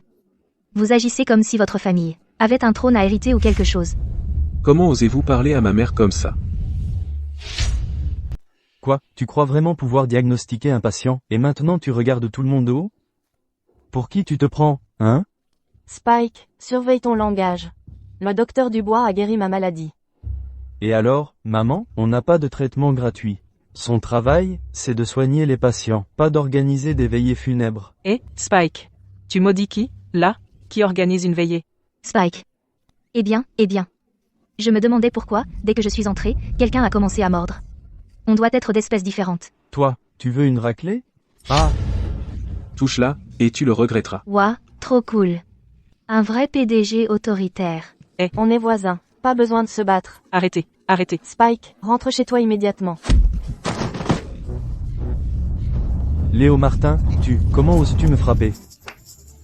Vous agissez comme si votre famille avait un trône à hériter ou quelque chose. Comment osez-vous parler à ma mère comme ça? Quoi, tu crois vraiment pouvoir diagnostiquer un patient, et maintenant tu regardes tout le monde de haut? Pour qui tu te prends, hein? Spike, surveille ton langage. Le docteur Dubois a guéri ma maladie. Et alors, maman, on n'a pas de traitement gratuit. Son travail, c'est de soigner les patients, pas d'organiser des veillées funèbres. Spike. Tu maudis qui, là, qui organise une veillée? Spike. Eh bien. Je me demandais pourquoi, dès que je suis entrée, quelqu'un a commencé à mordre. On doit être d'espèces différentes. Toi, tu veux une raclée? Ah, Touche-la, et tu le regretteras. Ouah, trop cool. Un vrai PDG autoritaire. On est voisins, pas besoin de se battre. Arrêtez. Spike, rentre chez toi immédiatement. Léo Martin, comment oses-tu me frapper?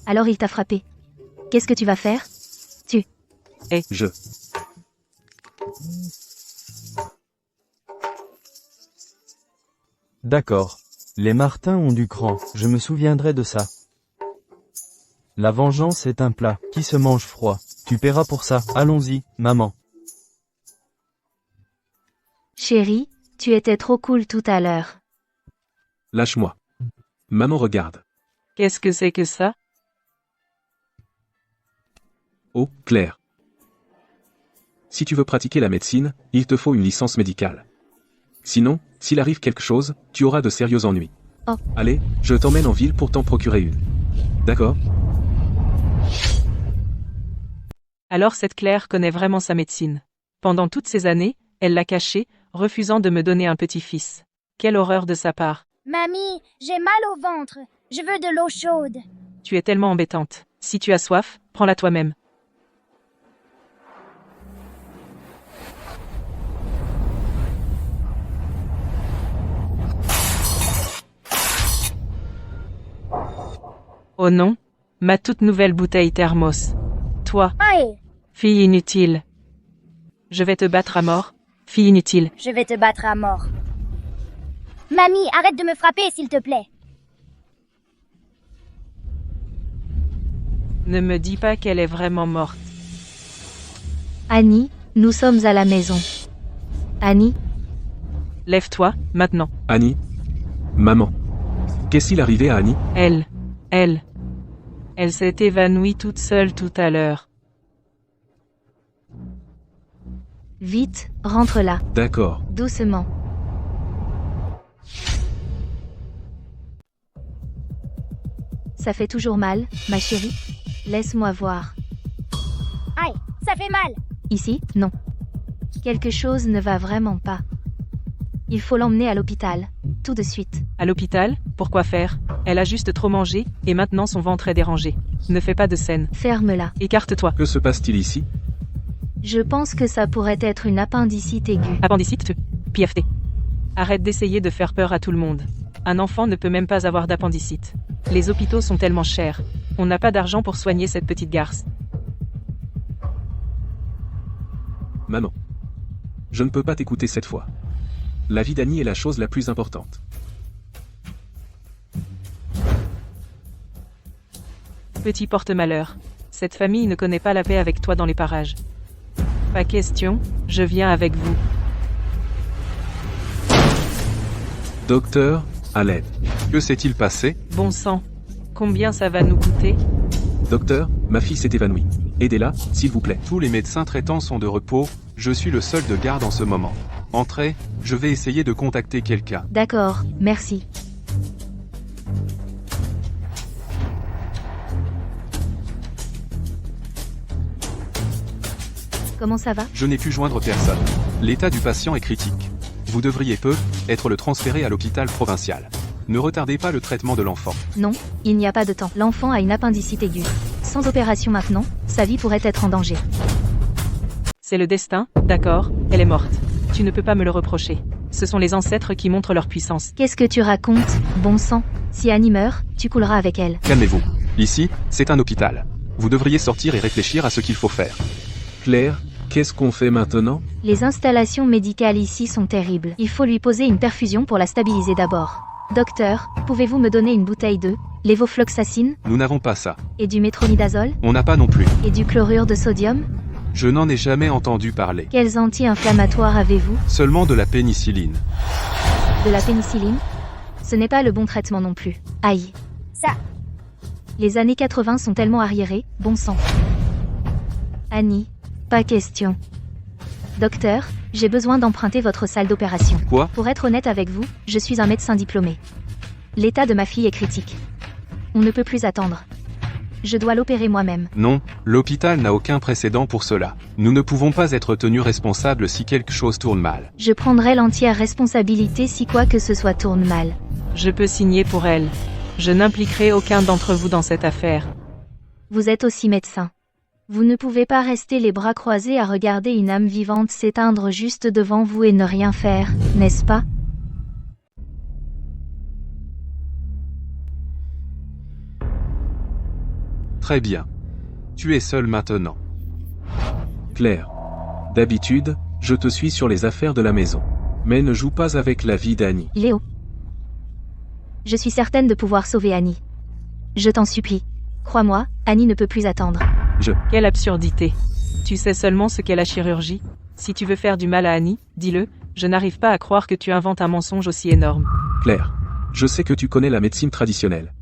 Alors il t'a frappé. Qu'est-ce que tu vas faire? Je. D'accord. Les Martins ont du cran, je me souviendrai de ça. La vengeance est un plat, qui se mange froid. Tu paieras pour ça, allons-y, maman. Chérie, tu étais trop cool tout à l'heure. Lâche-moi. Maman regarde. Qu'est-ce que c'est que ça? Oh, Claire. Si tu veux pratiquer la médecine, il te faut une licence médicale. Sinon, s'il arrive quelque chose, tu auras de sérieux ennuis. Oh. Allez, je t'emmène en ville pour t'en procurer une. D'accord? Alors cette Claire connaît vraiment sa médecine. Pendant toutes ces années, elle l'a cachée, refusant de me donner un petit-fils. Quelle horreur de sa part. Mamie, j'ai mal au ventre. Je veux de l'eau chaude. Tu es tellement embêtante. Si tu as soif, prends-la toi-même. Oh non, ma toute nouvelle bouteille thermos. Toi, Aïe, fille inutile. Je vais te battre à mort, fille inutile. je vais te battre à mort. Mamie, arrête de me frapper, s'il te plaît. Ne me dis pas qu'elle est vraiment morte. Annie, nous sommes à la maison. Annie, Lève-toi, maintenant. Annie? Maman. Qu'est-il arrivé à Annie? Elle s'est évanouie toute seule tout à l'heure. vite, rentre là, D'accord. doucement. Ça fait toujours mal, ma chérie? Laisse-moi voir. Aïe, ça fait mal. Ici, non. Quelque chose ne va vraiment pas. Il faut l'emmener à l'hôpital, tout de suite. À l'hôpital, pourquoi faire? Elle a juste trop mangé, et maintenant son ventre est dérangé. Ne fais pas de scène. Ferme-la. Écarte-toi. Que se passe-t-il ici? Je pense que ça pourrait être une appendicite aiguë. Appendicite, PFT. Arrête d'essayer de faire peur à tout le monde. Un enfant ne peut même pas avoir d'appendicite. Les hôpitaux sont tellement chers. On n'a pas d'argent pour soigner cette petite garce. Maman. Je ne peux pas t'écouter cette fois. La vie d'Annie est la chose la plus importante. Petit porte-malheur. Cette famille ne connaît pas la paix avec toi dans les parages. Pas question, je viens avec vous. Docteur, à l'aide. Que s'est-il passé? Bon sang. Combien ça va nous coûter? Docteur, ma fille s'est évanouie. Aidez-la, s'il vous plaît. Tous les médecins traitants sont de repos, je suis le seul de garde en ce moment. Entrez, je vais essayer de contacter quelqu'un. D'accord, merci. Comment ça va? Je n'ai pu joindre personne. L'état du patient est critique. Vous devriez être le transférer à l'hôpital provincial. Ne retardez pas le traitement de l'enfant. Non, il n'y a pas de temps. L'enfant a une appendicite aiguë. Sans opération maintenant, sa vie pourrait être en danger. C'est le destin, d'accord, elle est morte. Tu ne peux pas me le reprocher. Ce sont les ancêtres qui montrent leur puissance. Qu'est-ce que tu racontes, bon sang? Si Annie meurt, tu couleras avec elle. Calmez-vous. Ici, c'est un hôpital. Vous devriez sortir et réfléchir à ce qu'il faut faire. Claire, qu'est-ce qu'on fait maintenant? Les installations médicales ici sont terribles. Il faut lui poser une perfusion pour la stabiliser d'abord. Docteur, pouvez-vous me donner une bouteille de lévofloxacine Nous n'avons pas ça. et du métronidazole On n'a pas non plus. et du chlorure de sodium? Je n'en ai jamais entendu parler. Quels anti-inflammatoires avez-vous? Seulement de la pénicilline. De la pénicilline? Ce n'est pas le bon traitement non plus. Aïe. Ça. Les années 80 sont tellement arriérées, bon sang. Annie, pas question. Docteur, j'ai besoin d'emprunter votre salle d'opération. Quoi? Pour être honnête avec vous, je suis un médecin diplômé. L'état de ma fille est critique. On ne peut plus attendre. Je dois l'opérer moi-même. Non, l'hôpital n'a aucun précédent pour cela. Nous ne pouvons pas être tenus responsables si quelque chose tourne mal. Je prendrai l'entière responsabilité si quoi que ce soit tourne mal. Je peux signer pour elle. Je n'impliquerai aucun d'entre vous dans cette affaire. Vous êtes aussi médecin. Vous ne pouvez pas rester les bras croisés à regarder une âme vivante s'éteindre juste devant vous et ne rien faire, n'est-ce pas? Très bien. Tu es seul maintenant. Claire. D'habitude, je te suis sur les affaires de la maison. Mais ne joue pas avec la vie d'Annie. Léo. Je suis certaine de pouvoir sauver Annie. Je t'en supplie. Crois-moi, Annie ne peut plus attendre. Quelle absurdité. Tu sais seulement ce qu'est la chirurgie? Si tu veux faire du mal à Annie, dis-le, je n'arrive pas à croire que tu inventes un mensonge aussi énorme. Claire. Je sais que tu connais la médecine traditionnelle.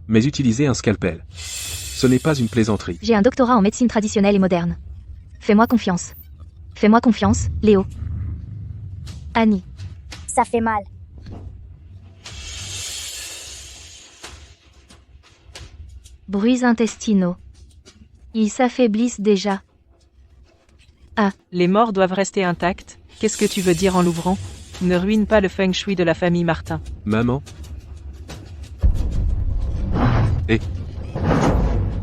Mais utiliser un scalpel. Ce n'est pas une plaisanterie. J'ai un doctorat en médecine traditionnelle et moderne. Fais-moi confiance. Fais-moi confiance, Léo. Annie. Ça fait mal. Bruits intestinaux. Ils s'affaiblissent déjà. Les morts doivent rester intacts. Qu'est-ce que tu veux dire en l'ouvrant? Ne ruine pas le feng shui de la famille Martin. Maman?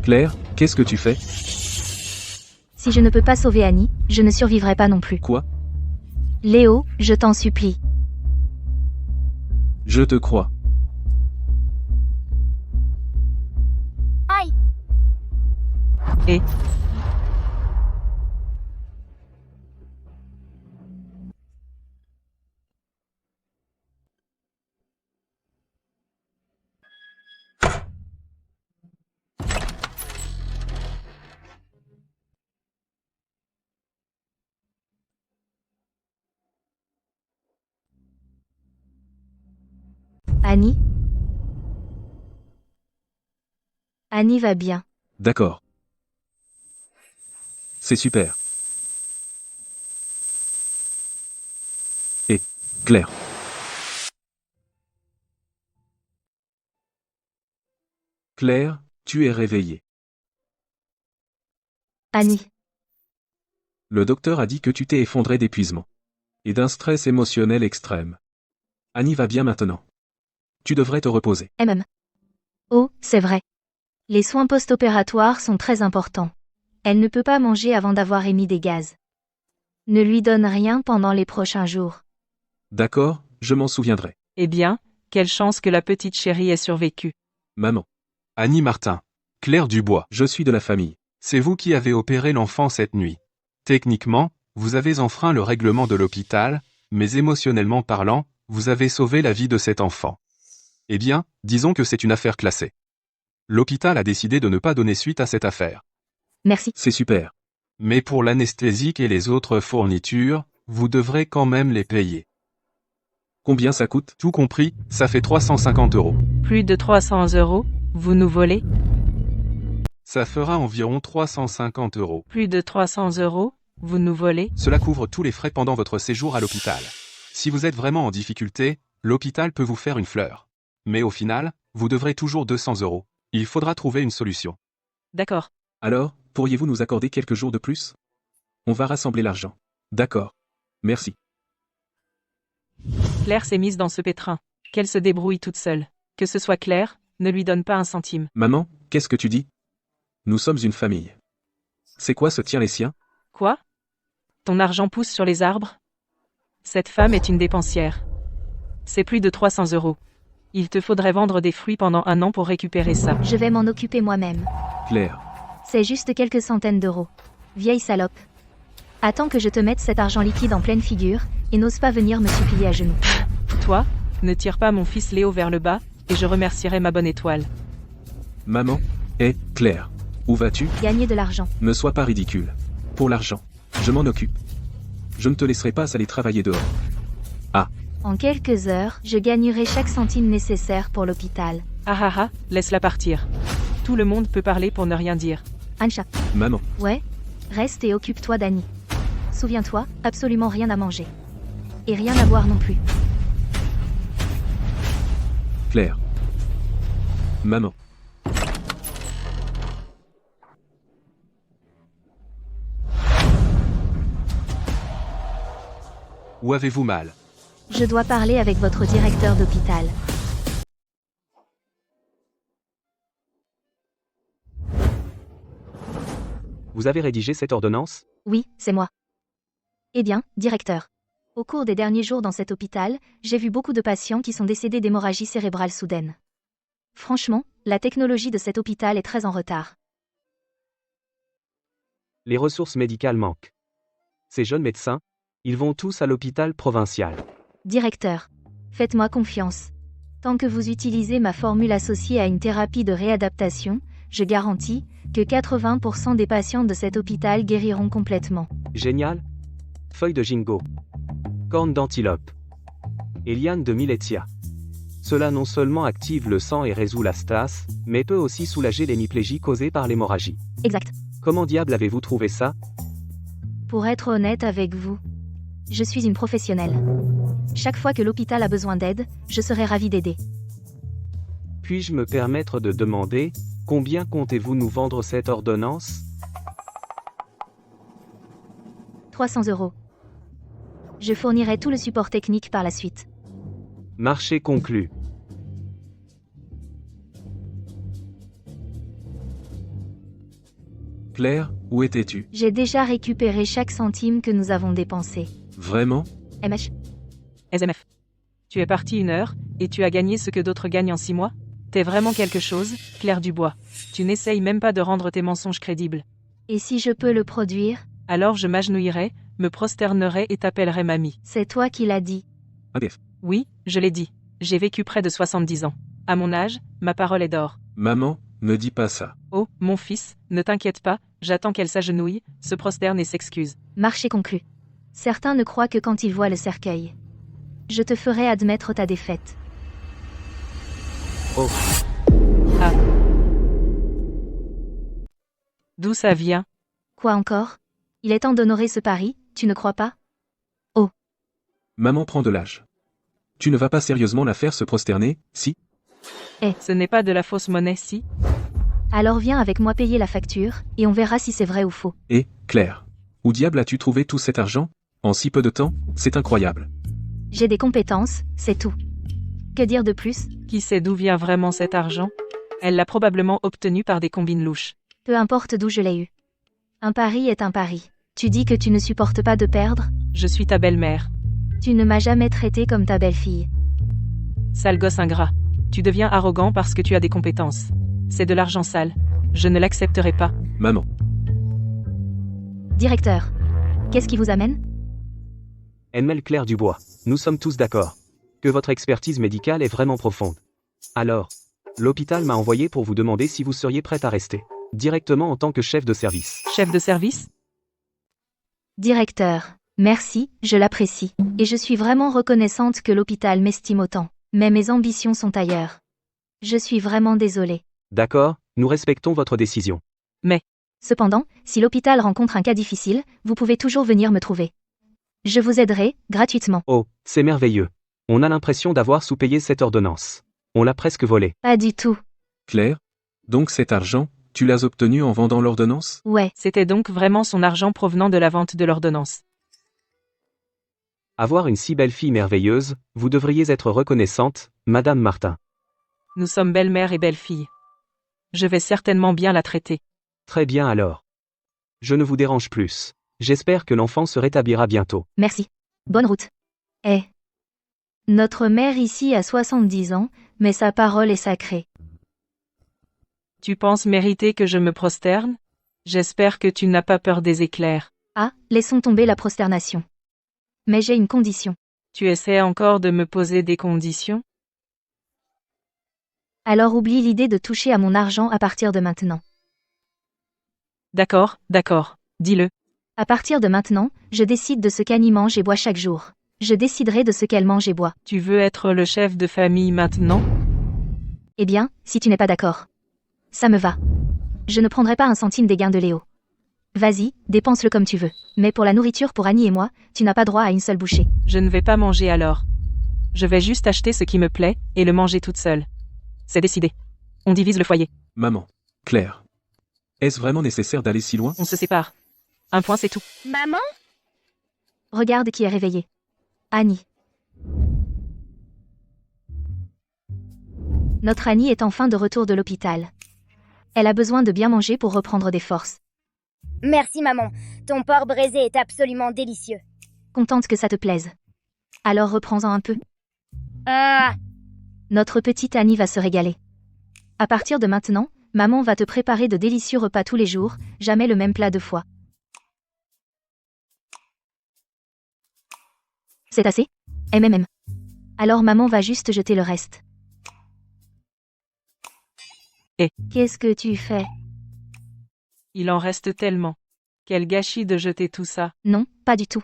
Claire, qu'est-ce que tu fais? Si je ne peux pas sauver Annie, je ne survivrai pas non plus. Quoi? Léo, je t'en supplie. Je te crois. Aïe. Et Annie? Annie va bien. D'accord. C'est super. Et, Claire. Claire, tu es réveillée. Annie. Le docteur a dit que tu t'es effondré d'épuisement. Et d'un stress émotionnel extrême. Annie va bien maintenant. Tu devrais te reposer. Oh, c'est vrai. Les soins post-opératoires sont très importants. Elle ne peut pas manger avant d'avoir émis des gaz. Ne lui donne rien pendant les prochains jours. D'accord, je m'en souviendrai. eh bien, quelle chance que la petite chérie ait survécu. Maman, Annie Martin. Claire Dubois. je suis de la famille. C'est vous qui avez opéré l'enfant cette nuit. Techniquement, vous avez enfreint le règlement de l'hôpital, mais émotionnellement parlant, vous avez sauvé la vie de cet enfant. Eh bien, disons que c'est une affaire classée. L'hôpital a décidé de ne pas donner suite à cette affaire. Merci. C'est super. Mais pour l'anesthésique et les autres fournitures, vous devrez quand même les payer. Combien ça coûte? Tout compris, ça fait 350 €. Plus de 300 €, vous nous volez? Ça fera environ 350 €. Plus de 300 €, vous nous volez? Cela couvre tous les frais pendant votre séjour à l'hôpital. Si vous êtes vraiment en difficulté, l'hôpital peut vous faire une fleur. Mais au final, vous devrez toujours 200 €. Il faudra trouver une solution. D'accord. Alors, pourriez-vous nous accorder quelques jours de plus? On va rassembler l'argent. D'accord. Merci. Claire s'est mise dans ce pétrin. Qu'elle se débrouille toute seule. Que ce soit Claire, ne lui donne pas un centime. Maman, qu'est-ce que tu dis? Nous sommes une famille. C'est quoi ce tien les siens? Quoi? Ton argent pousse sur les arbres? Cette femme est une dépensière. C'est plus de 300 €. Il te faudrait vendre des fruits pendant 1 an pour récupérer ça. Je vais m'en occuper moi-même. Claire. C'est juste quelques centaines d'euros. Vieille salope. Attends que je te mette cet argent liquide en pleine figure, et n'ose pas venir me supplier à genoux. Toi, ne tire pas mon fils Léo vers le bas, et je remercierai ma bonne étoile. Maman. Claire. Où vas-tu? Gagner de l'argent. Ne sois pas ridicule. Pour l'argent. Je m'en occupe. Je ne te laisserai pas aller travailler dehors. En quelques heures, je gagnerai chaque centime nécessaire pour l'hôpital. Ah ah ah, laisse-la partir. Tout le monde peut parler pour ne rien dire. Ansha. Maman. Ouais. Reste et occupe-toi d'Annie. Souviens-toi, absolument rien à manger. Et rien à boire non plus. Claire. Maman. Où avez-vous mal? Je dois parler avec votre directeur d'hôpital. Vous avez rédigé cette ordonnance? Oui, c'est moi. Eh bien, directeur. Au cours des derniers jours dans cet hôpital, j'ai vu beaucoup de patients qui sont décédés d'hémorragie cérébrale soudaine. Franchement, la technologie de cet hôpital est très en retard. Les ressources médicales manquent. Ces jeunes médecins, ils vont tous à l'hôpital provincial. Directeur. Faites-moi confiance. Tant que vous utilisez ma formule associée à une thérapie de réadaptation, je garantis que 80% des patients de cet hôpital guériront complètement. Génial. Feuille de ginkgo. Corne d'antilope. Et liane de milletia. Cela non seulement active le sang et résout la stase, mais peut aussi soulager l'hémiplégie causée par l'hémorragie. Exact. Comment diable avez-vous trouvé ça? Pour être honnête avec vous, je suis une professionnelle. Chaque fois que l'hôpital a besoin d'aide, je serai ravie d'aider. Puis-je me permettre de demander, combien comptez-vous nous vendre cette ordonnance? 300 €. Je fournirai tout le support technique par la suite. Marché conclu. Claire, où étais-tu? J'ai déjà récupéré chaque centime que nous avons dépensé. Vraiment? MH. SMF. Tu es parti 1 heure, et tu as gagné ce que d'autres gagnent en 6 mois? T'es vraiment quelque chose, Claire Dubois. Tu n'essayes même pas de rendre tes mensonges crédibles. Et si je peux le produire? Alors je m'agenouillerai, me prosternerai et t'appellerai mamie. C'est toi qui l'as dit. ADF. Oui, je l'ai dit. J'ai vécu près de 70 ans. À mon âge, ma parole est d'or. Maman, me dis pas ça. Oh, mon fils, ne t'inquiète pas, j'attends qu'elle s'agenouille, se prosterne et s'excuse. Marché conclu. Certains ne croient que quand ils voient le cercueil. Je te ferai admettre ta défaite. Oh, D'où ça vient? Quoi encore? Il est temps d'honorer ce pari, tu ne crois pas? Maman prend de l'âge. Tu ne vas pas sérieusement la faire se prosterner, si? Ce n'est pas de la fausse monnaie, si? Alors viens avec moi payer la facture, et on verra si c'est vrai ou faux. Et, Claire, où diable as-tu trouvé tout cet argent? En si peu de temps, c'est incroyable. J'ai des compétences, c'est tout. Que dire de plus? Qui sait d'où vient vraiment cet argent? Elle l'a probablement obtenu par des combines louches. Peu importe d'où je l'ai eu. Un pari est un pari. Tu dis que tu ne supportes pas de perdre? Je suis ta belle-mère. Tu ne m'as jamais traité comme ta belle-fille. Sale gosse ingrat. Tu deviens arrogant parce que tu as des compétences. C'est de l'argent sale. Je ne l'accepterai pas. Maman. Directeur. Qu'est-ce qui vous amène? Enmel Claire Dubois, nous sommes tous d'accord. Que votre expertise médicale est vraiment profonde. Alors, l'hôpital m'a envoyé pour vous demander si vous seriez prête à rester. Directement en tant que chef de service. Chef de service? Directeur. Merci, je l'apprécie. Et je suis vraiment reconnaissante que l'hôpital m'estime autant. Mais mes ambitions sont ailleurs. Je suis vraiment désolée. D'accord, nous respectons votre décision. Cependant, si l'hôpital rencontre un cas difficile, vous pouvez toujours venir me trouver. Je vous aiderai, gratuitement. Oh, c'est merveilleux. On a l'impression d'avoir sous-payé cette ordonnance. On l'a presque volée. Pas du tout. Claire? Donc cet argent, tu l'as obtenu en vendant l'ordonnance? Ouais. C'était donc vraiment son argent provenant de la vente de l'ordonnance. Avoir une si belle fille merveilleuse, vous devriez être reconnaissante, Madame Martin. Nous sommes belle-mère et belle-fille. Je vais certainement bien la traiter. Très bien alors. Je ne vous dérange plus. J'espère que l'enfant se rétablira bientôt. Merci. Bonne route. Notre mère ici a 70 ans, mais sa parole est sacrée. Tu penses mériter que je me prosterne? J'espère que tu n'as pas peur des éclairs. Ah, laissons tomber la prosternation. Mais j'ai une condition. Tu essaies encore de me poser des conditions? Alors oublie l'idée de toucher à mon argent à partir de maintenant. D'accord, dis-le. À partir de maintenant, je décide de ce qu'Annie mange et boit chaque jour. Je déciderai de ce qu'elle mange et boit. Tu veux être le chef de famille maintenant? Eh bien, si tu n'es pas d'accord. Ça me va. Je ne prendrai pas un centime des gains de Léo. Vas-y, dépense-le comme tu veux. Mais pour la nourriture pour Annie et moi, tu n'as pas droit à une seule bouchée. Je ne vais pas manger alors. Je vais juste acheter ce qui me plaît, et le manger toute seule. C'est décidé. On divise le foyer. Maman. Claire. Est-ce vraiment nécessaire d'aller si loin? On se sépare. Un point c'est tout. Maman? Regarde qui est réveillé. Annie. Notre Annie est enfin de retour de l'hôpital. Elle a besoin de bien manger pour reprendre des forces. Merci maman. Ton porc braisé est absolument délicieux. Contente que ça te plaise. Alors reprends-en un peu. Ah! Notre petite Annie va se régaler. À partir de maintenant, maman va te préparer de délicieux repas tous les jours, jamais le même plat 2 fois. C'est assez? MMM. Alors maman va juste jeter le reste. Qu'est-ce que tu fais? Il en reste tellement. Quel gâchis de jeter tout ça. Non, pas du tout.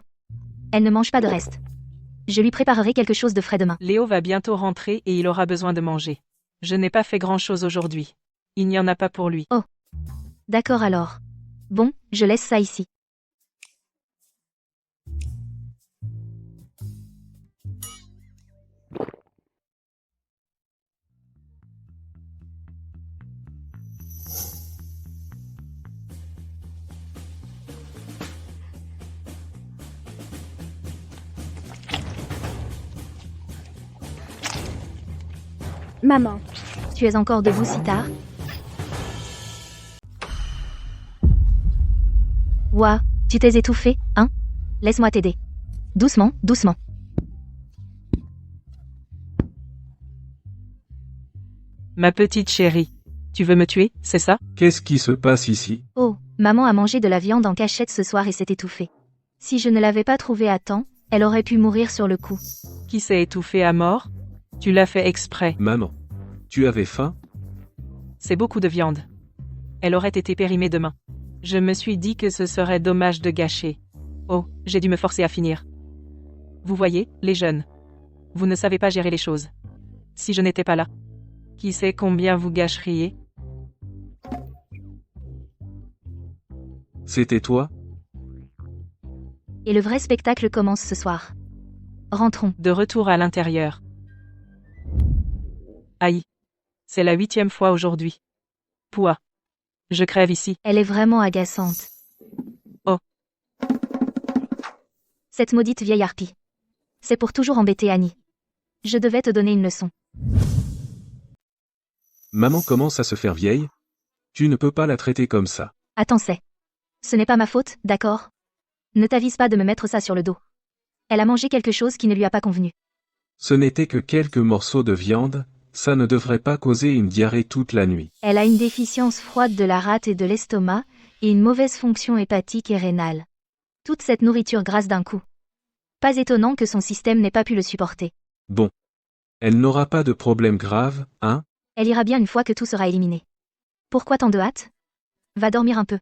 Elle ne mange pas de reste. Je lui préparerai quelque chose de frais demain. Léo va bientôt rentrer et il aura besoin de manger. Je n'ai pas fait grand-chose aujourd'hui. Il n'y en a pas pour lui. Oh. D'accord alors. Bon, je laisse ça ici. Maman. Tu es encore debout si tard? Ouah, tu t'es étouffé, hein? Laisse-moi t'aider. Doucement, doucement. Ma petite chérie. Tu veux me tuer, c'est ça? Qu'est-ce qui se passe ici? Oh, maman a mangé de la viande en cachette ce soir et s'est étouffée. Si je ne l'avais pas trouvée à temps, elle aurait pu mourir sur le coup. Qui s'est étouffé à mort? Tu l'as fait exprès. Maman. Tu avais faim? C'est beaucoup de viande. Elle aurait été périmée demain. Je me suis dit que ce serait dommage de gâcher. Oh, j'ai dû me forcer à finir. Vous voyez, les jeunes. Vous ne savez pas gérer les choses. Si je n'étais pas là. Qui sait combien vous gâcheriez? C'était toi? Et le vrai spectacle commence ce soir. Rentrons. De retour à l'intérieur. Aïe. C'est la 8e fois aujourd'hui. Pouah. Je crève ici. Elle est vraiment agaçante. Oh. Cette maudite vieille harpie. C'est pour toujours embêter Annie. Je devais te donner une leçon. Maman commence à se faire vieille? Tu ne peux pas la traiter comme ça. Attends, ce n'est pas ma faute, d'accord? Ne t'avise pas de me mettre ça sur le dos. Elle a mangé quelque chose qui ne lui a pas convenu. Ce n'était que quelques morceaux de viande, ça ne devrait pas causer une diarrhée toute la nuit. Elle a une déficience froide de la rate et de l'estomac, et une mauvaise fonction hépatique et rénale. Toute cette nourriture grasse d'un coup. Pas étonnant que son système n'ait pas pu le supporter. Bon. Elle n'aura pas de problème grave, hein? Elle ira bien une fois que tout sera éliminé. Pourquoi tant de hâte? Va dormir un peu.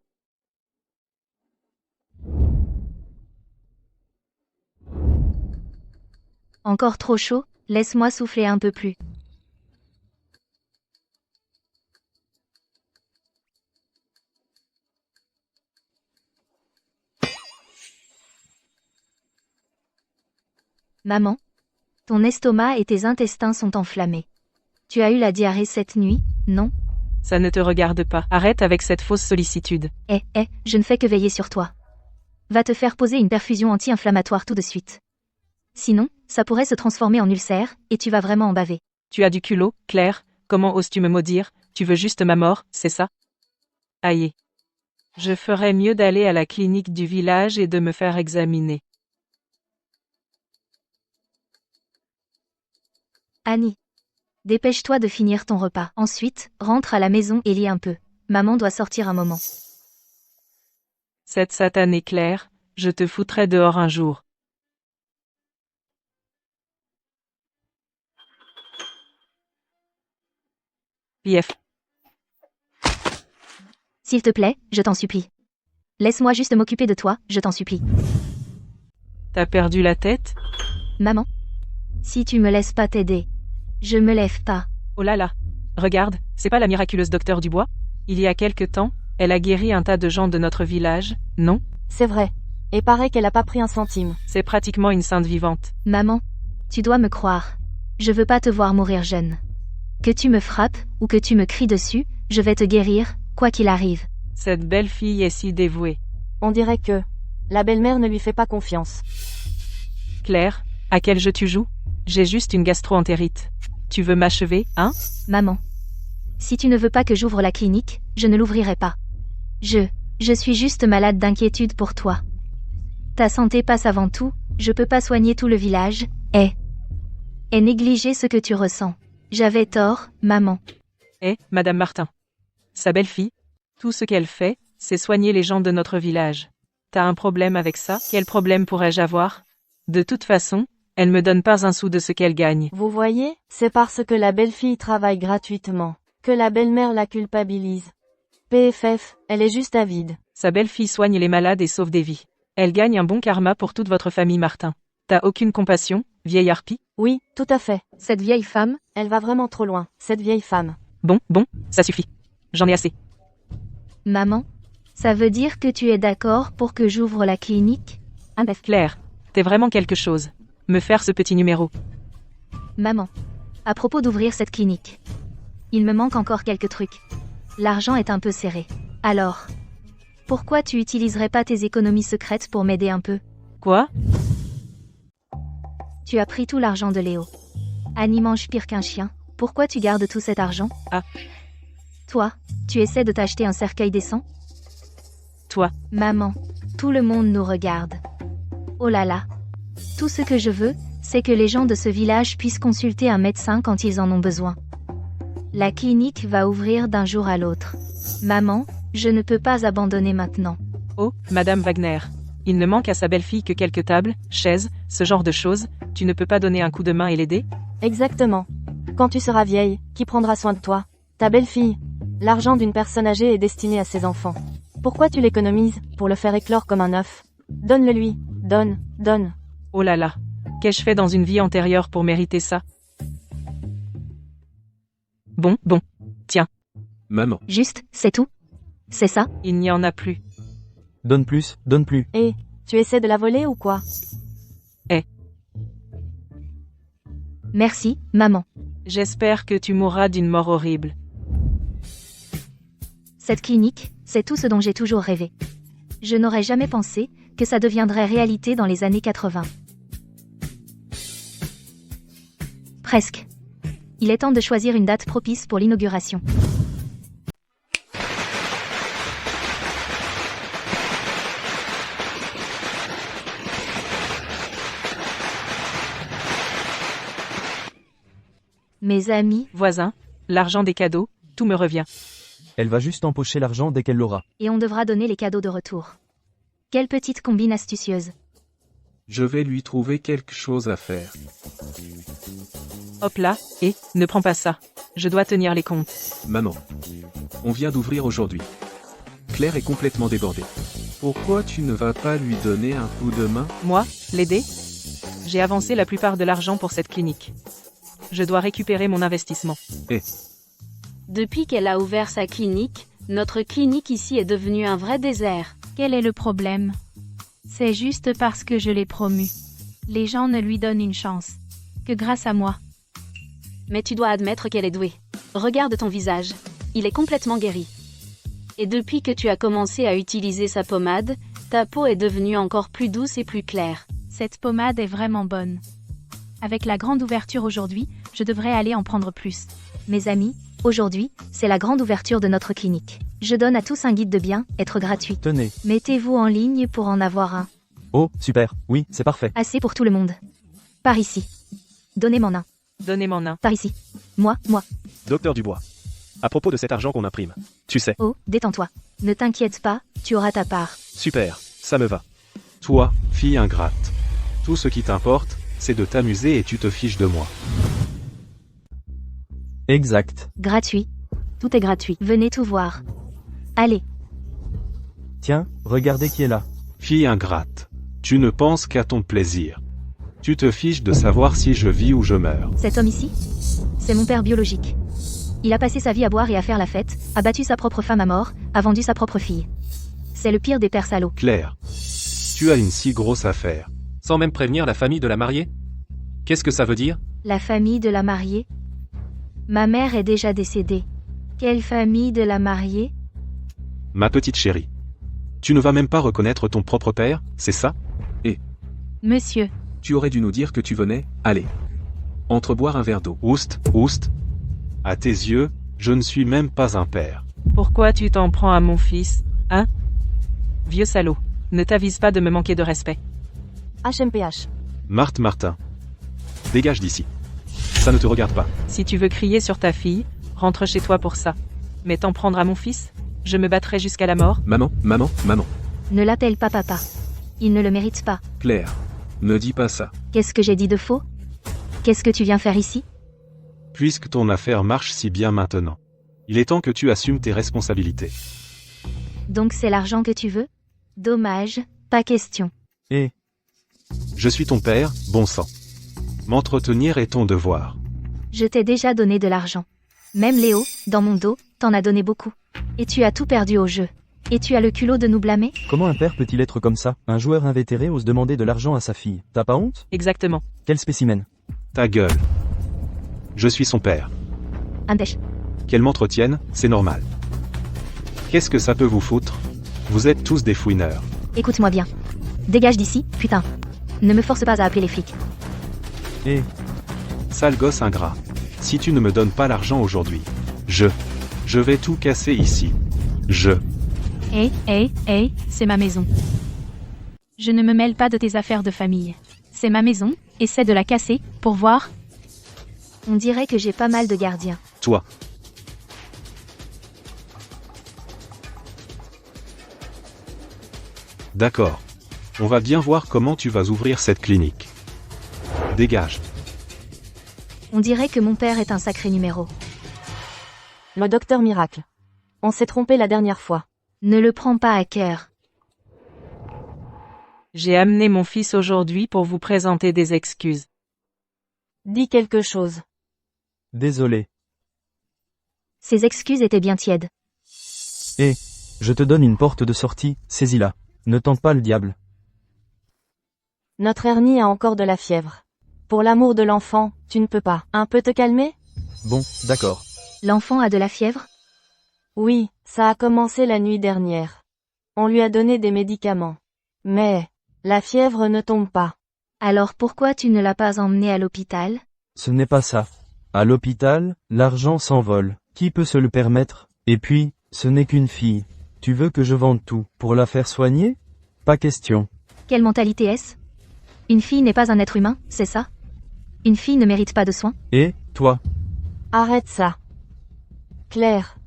Encore trop chaud, laisse-moi souffler un peu plus. Maman, ton estomac et tes intestins sont enflammés. Tu as eu la diarrhée cette nuit, non? Ça ne te regarde pas. Arrête avec cette fausse sollicitude. Je ne fais que veiller sur toi. Va te faire poser une perfusion anti-inflammatoire tout de suite. Sinon, ça pourrait se transformer en ulcère, et tu vas vraiment en baver. Tu as du culot, Claire, comment oses-tu me maudire? Tu veux juste ma mort, c'est ça? Aïe. Je ferais mieux d'aller à la clinique du village et de me faire examiner. Annie. Dépêche-toi de finir ton repas. Ensuite, rentre à la maison et lis un peu. Maman doit sortir un moment. Cette satanée Claire, je te foutrai dehors un jour. Pief. S'il te plaît, je t'en supplie. Laisse-moi juste m'occuper de toi, je t'en supplie. T'as perdu la tête? Maman. Si tu me laisses pas t'aider, je me lève pas. Oh là là. Regarde, c'est pas la miraculeuse docteur Dubois? Il y a quelque temps, elle a guéri un tas de gens de notre village, non? C'est vrai. Et paraît qu'elle a pas pris un centime. C'est pratiquement une sainte vivante. Maman, tu dois me croire. Je veux pas te voir mourir jeune. Que tu me frappes, ou que tu me cries dessus, je vais te guérir, quoi qu'il arrive. Cette belle fille est si dévouée. On dirait que la belle-mère ne lui fait pas confiance. Claire, à quel jeu tu joues? J'ai juste une gastro-entérite. Tu veux m'achever, hein? Maman. Si tu ne veux pas que j'ouvre la clinique, je ne l'ouvrirai pas. Je suis juste malade d'inquiétude pour toi. Ta santé passe avant tout, je peux pas soigner tout le village, et négliger ce que tu ressens. J'avais tort, maman. Madame Martin. Sa belle-fille, tout ce qu'elle fait, c'est soigner les gens de notre village. T'as un problème avec ça? Quel problème pourrais-je avoir? De toute façon, elle me donne pas un sou de ce qu'elle gagne. Vous voyez, c'est parce que la belle-fille travaille gratuitement que la belle-mère la culpabilise. PFF, elle est juste avide. Sa belle-fille soigne les malades et sauve des vies. Elle gagne un bon karma pour toute votre famille, Martin. T'as aucune compassion, vieille harpie? Oui, tout à fait. Cette vieille femme, Elle va vraiment trop loin, cette vieille femme. Bon, ça suffit. J'en ai assez. maman, ça veut dire que tu es d'accord pour que j'ouvre la clinique? Claire, t'es vraiment quelque chose. Me faire ce petit numéro. Maman, à propos d'ouvrir cette clinique. Il me manque encore quelques trucs. L'argent est un peu serré. Alors, pourquoi tu utiliserais pas tes économies secrètes pour m'aider un peu? Quoi? Tu as pris tout l'argent de Léo. Annie mange pire qu'un chien. Pourquoi tu gardes tout cet argent? Ah. Toi, tu essaies de t'acheter un cercueil décent? Toi. Maman, Tout le monde nous regarde. Oh là là. Tout ce que je veux, c'est que les gens de ce village puissent consulter un médecin quand ils en ont besoin. La clinique va ouvrir d'un jour à l'autre. Maman, je ne peux pas abandonner maintenant. Oh, Madame Wagner. Il ne manque à sa belle-fille que quelques tables, chaises, ce genre de choses. Tu ne peux pas donner un coup de main et l'aider? Exactement. Quand tu seras vieille, qui prendra soin de toi? Ta belle-fille. L'argent d'une personne âgée est destiné à ses enfants. Pourquoi tu l'économises, pour le faire éclore comme un œuf? Donne-le lui. Donne, donne. Oh là là. Qu'ai-je fait dans une vie antérieure pour mériter ça? Bon. Tiens. Maman. Juste, c'est tout? C'est ça? Il n'y en a plus. Donne plus, donne plus. Et, tu essaies de la voler ou quoi? Merci, maman. J'espère que tu mourras d'une mort horrible. Cette clinique, c'est tout ce dont j'ai toujours rêvé. Je n'aurais jamais pensé que ça deviendrait réalité dans les années 80. Presque. Il est temps de choisir une date propice pour l'inauguration. Mes amis, Voisin, l'argent des cadeaux, tout me revient. Elle va juste empocher l'argent dès qu'elle l'aura. et on devra donner les cadeaux de retour. Quelle petite combine astucieuse. Je vais lui trouver quelque chose à faire. Hop là, et, ne prends pas ça. Je dois tenir les comptes. Maman. On vient d'ouvrir aujourd'hui. Claire est complètement débordée. Pourquoi tu ne vas pas lui donner un coup de main? Moi, l'aider? J'ai avancé la plupart de l'argent pour cette clinique. Je dois récupérer mon investissement. Depuis qu'elle a ouvert sa clinique, notre clinique ici est devenue un vrai désert. Quel est le problème? C'est juste parce que je l'ai promu. Les gens ne lui donnent une chance. Que grâce à moi. Mais tu dois admettre qu'elle est douée. Regarde ton visage. Il est complètement guéri. Et depuis que tu as commencé à utiliser sa pommade, ta peau est devenue encore plus douce et plus claire. Cette pommade est vraiment bonne. Avec la grande ouverture aujourd'hui, je devrais aller en prendre plus. Mes amis, aujourd'hui, c'est la grande ouverture de notre clinique. Je donne à tous un guide de bien-être gratuit. Tenez. Mettez-vous en ligne pour en avoir un. Oh, super. Oui, c'est parfait. Assez pour tout le monde. Par ici. Donnez-m'en un. Donnez-moi un. Par ici. Moi. Docteur Dubois. À propos de cet argent qu'on imprime. Tu sais. Oh, détends-toi. Ne t'inquiète pas, tu auras ta part. Super, ça me va. Toi, fille ingrate. Tout ce qui t'importe, c'est de t'amuser et tu te fiches de moi. Exact. Gratuit. Tout est gratuit. Venez tout voir. Allez. Tiens, regardez qui est là. Fille ingrate. Tu ne penses qu'à ton plaisir. Tu te fiches de savoir si je vis ou je meurs. Cet homme ici, c'est mon père biologique. Il a passé sa vie à boire et à faire la fête, a battu sa propre femme à mort, a vendu sa propre fille. C'est le pire des pères salauds. Claire. Tu as une si grosse affaire. Sans même prévenir la famille de la mariée? Qu'est-ce que ça veut dire? La famille de la mariée? Ma mère est déjà décédée. Quelle famille de la mariée? Ma petite chérie. Tu ne vas même pas reconnaître ton propre père, c'est ça? Monsieur, Tu aurais dû nous dire que tu venais, allez. Entreboire un verre d'eau. Oust, oust. À tes yeux, je ne suis même pas un père. Pourquoi tu t'en prends à mon fils, hein? Vieux salaud. Ne t'avise pas de me manquer de respect. HMPH. Marthe Martin. Dégage d'ici. Ça ne te regarde pas. Si tu veux crier sur ta fille, rentre chez toi pour ça. Mais t'en prendre à mon fils? Je me battrai jusqu'à la mort. Maman. Ne l'appelle pas papa. Il ne le mérite pas. Claire. Ne dis pas ça. Qu'est-ce que j'ai dit de faux? Qu'est-ce que tu viens faire ici? Puisque ton affaire marche si bien maintenant, il est temps que tu assumes tes responsabilités. Donc c'est l'argent que tu veux? Dommage, pas question. Et Je suis ton père, bon sang. M'entretenir est ton devoir. Je t'ai déjà donné de l'argent. Même Léo, dans mon dos, t'en as donné beaucoup. Et tu as tout perdu au jeu. Et tu as le culot de nous blâmer? comment un père peut-il être comme ça? Un joueur invétéré ose demander de l'argent à sa fille. T'as pas honte? Exactement. Quel spécimen. Ta gueule. Je suis son père. Indèche. Qu'elle m'entretienne, c'est normal. Qu'est-ce que ça peut vous foutre? Vous êtes tous des fouineurs. Écoute-moi bien. Dégage d'ici, putain. Ne me force pas à appeler les flics. Et Sale gosse ingrat. Si tu ne me donnes pas l'argent aujourd'hui, je vais tout casser ici. hey, c'est ma maison. Je ne me mêle pas de tes affaires de famille. C'est ma maison, essaie de la casser, pour voir. On dirait que j'ai pas mal de gardiens. Toi. D'accord. On va bien voir comment tu vas ouvrir cette clinique. Dégage. On dirait que mon père est un sacré numéro. Le docteur Miracle. On s'est trompé la dernière fois. Ne le prends pas à cœur. J'ai amené mon fils aujourd'hui pour vous présenter des excuses. Dis quelque chose. Désolé. Ces excuses étaient bien tièdes. Et, je te donne une porte de sortie, saisis-la. Ne tente pas le diable. Notre Ernie a encore de la fièvre. Pour l'amour de l'enfant, tu ne peux pas. Un peu te calmer? Bon, d'accord. L'enfant a de la fièvre? Oui, ça a commencé la nuit dernière. On lui a donné des médicaments. Mais, la fièvre ne tombe pas. Alors pourquoi tu ne l'as pas emmené à l'hôpital? Ce n'est pas ça. À l'hôpital, l'argent s'envole. Qui peut se le permettre? Et puis, ce n'est qu'une fille. Tu veux que je vende tout pour la faire soigner? Pas question. Quelle mentalité est-ce? Une fille n'est pas un être humain, c'est ça? Une fille ne mérite pas de soins? Et, toi? Arrête ça. Claire.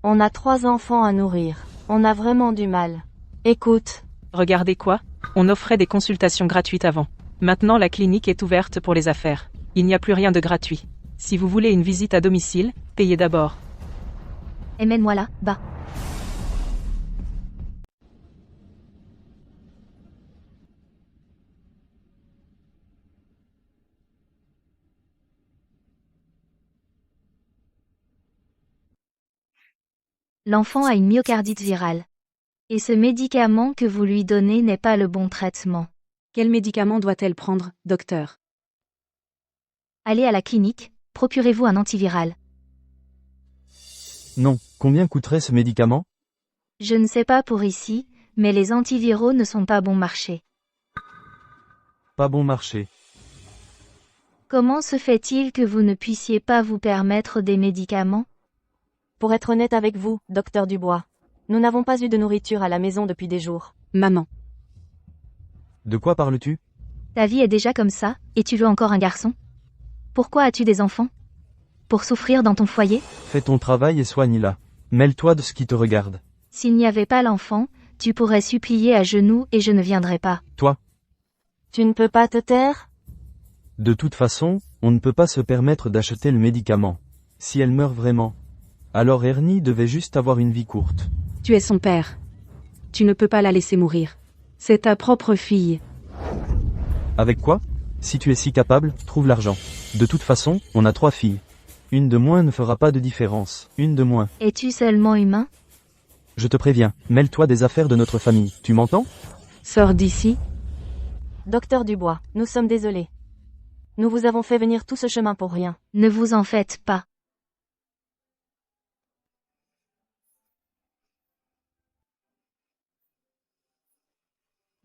On a 3 enfants à nourrir. On a vraiment du mal. Écoute. Regardez quoi? On offrait des consultations gratuites avant. Maintenant la clinique est ouverte pour les affaires. Il n'y a plus rien de gratuit. Si vous voulez une visite à domicile, payez d'abord. Emmène-moi là, bas. L'enfant a une myocardite virale. Et ce médicament que vous lui donnez n'est pas le bon traitement. Quel médicament doit-elle prendre, docteur? Allez à la clinique, procurez-vous un antiviral. Non. Combien coûterait ce médicament? Je ne sais pas pour ici, mais les antiviraux ne sont pas bon marché. Pas bon marché. Comment se fait-il que vous ne puissiez pas vous permettre des médicaments? Pour être honnête avec vous, docteur Dubois. Nous n'avons pas eu de nourriture à la maison depuis des jours. Maman. De quoi parles-tu? Ta vie est déjà comme ça, et tu veux encore un garçon? Pourquoi as-tu des enfants? Pour souffrir dans ton foyer? Fais ton travail et soigne-la. Mêle-toi de ce qui te regarde. S'il n'y avait pas l'enfant, tu pourrais supplier à genoux et je ne viendrais pas. Toi? Tu ne peux pas te taire? De toute façon, on ne peut pas se permettre d'acheter le médicament. Si elle meurt vraiment. Alors Ernie devait juste avoir une vie courte. Tu es son père. Tu ne peux pas la laisser mourir. C'est ta propre fille. Avec quoi? Si tu es si capable, trouve l'argent. De toute façon, on a 3 filles. Une de moins ne fera pas de différence. Une de moins. Es-tu seulement humain? Je te préviens, mêle-toi des affaires de notre famille. Tu m'entends? Sors d'ici. Docteur Dubois, nous sommes désolés. Nous vous avons fait venir tout ce chemin pour rien. Ne vous en faites pas.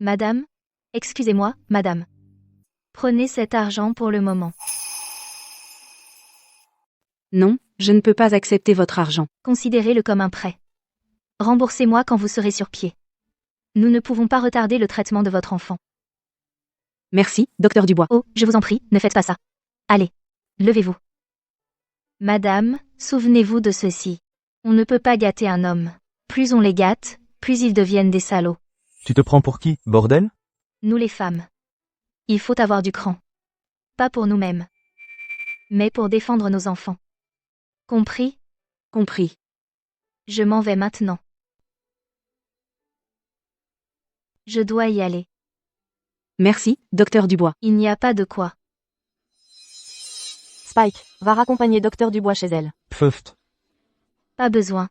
Madame? Excusez-moi, madame. Prenez cet argent pour le moment. Non, je ne peux pas accepter votre argent. Considérez-le comme un prêt. Remboursez-moi quand vous serez sur pied. Nous ne pouvons pas retarder le traitement de votre enfant. Merci, docteur Dubois. Oh, je vous en prie, ne faites pas ça. Allez, levez-vous. Madame, souvenez-vous de ceci. On ne peut pas gâter un homme. Plus on les gâte, plus ils deviennent des salauds. Tu te prends pour qui, bordel? Nous les femmes. Il faut avoir du cran. Pas pour nous-mêmes. Mais pour défendre nos enfants. Compris? Compris. Je m'en vais maintenant. Je dois y aller. Merci, docteur Dubois. Il n'y a pas de quoi. Spike, va raccompagner docteur Dubois chez elle. Pfft. Pas besoin.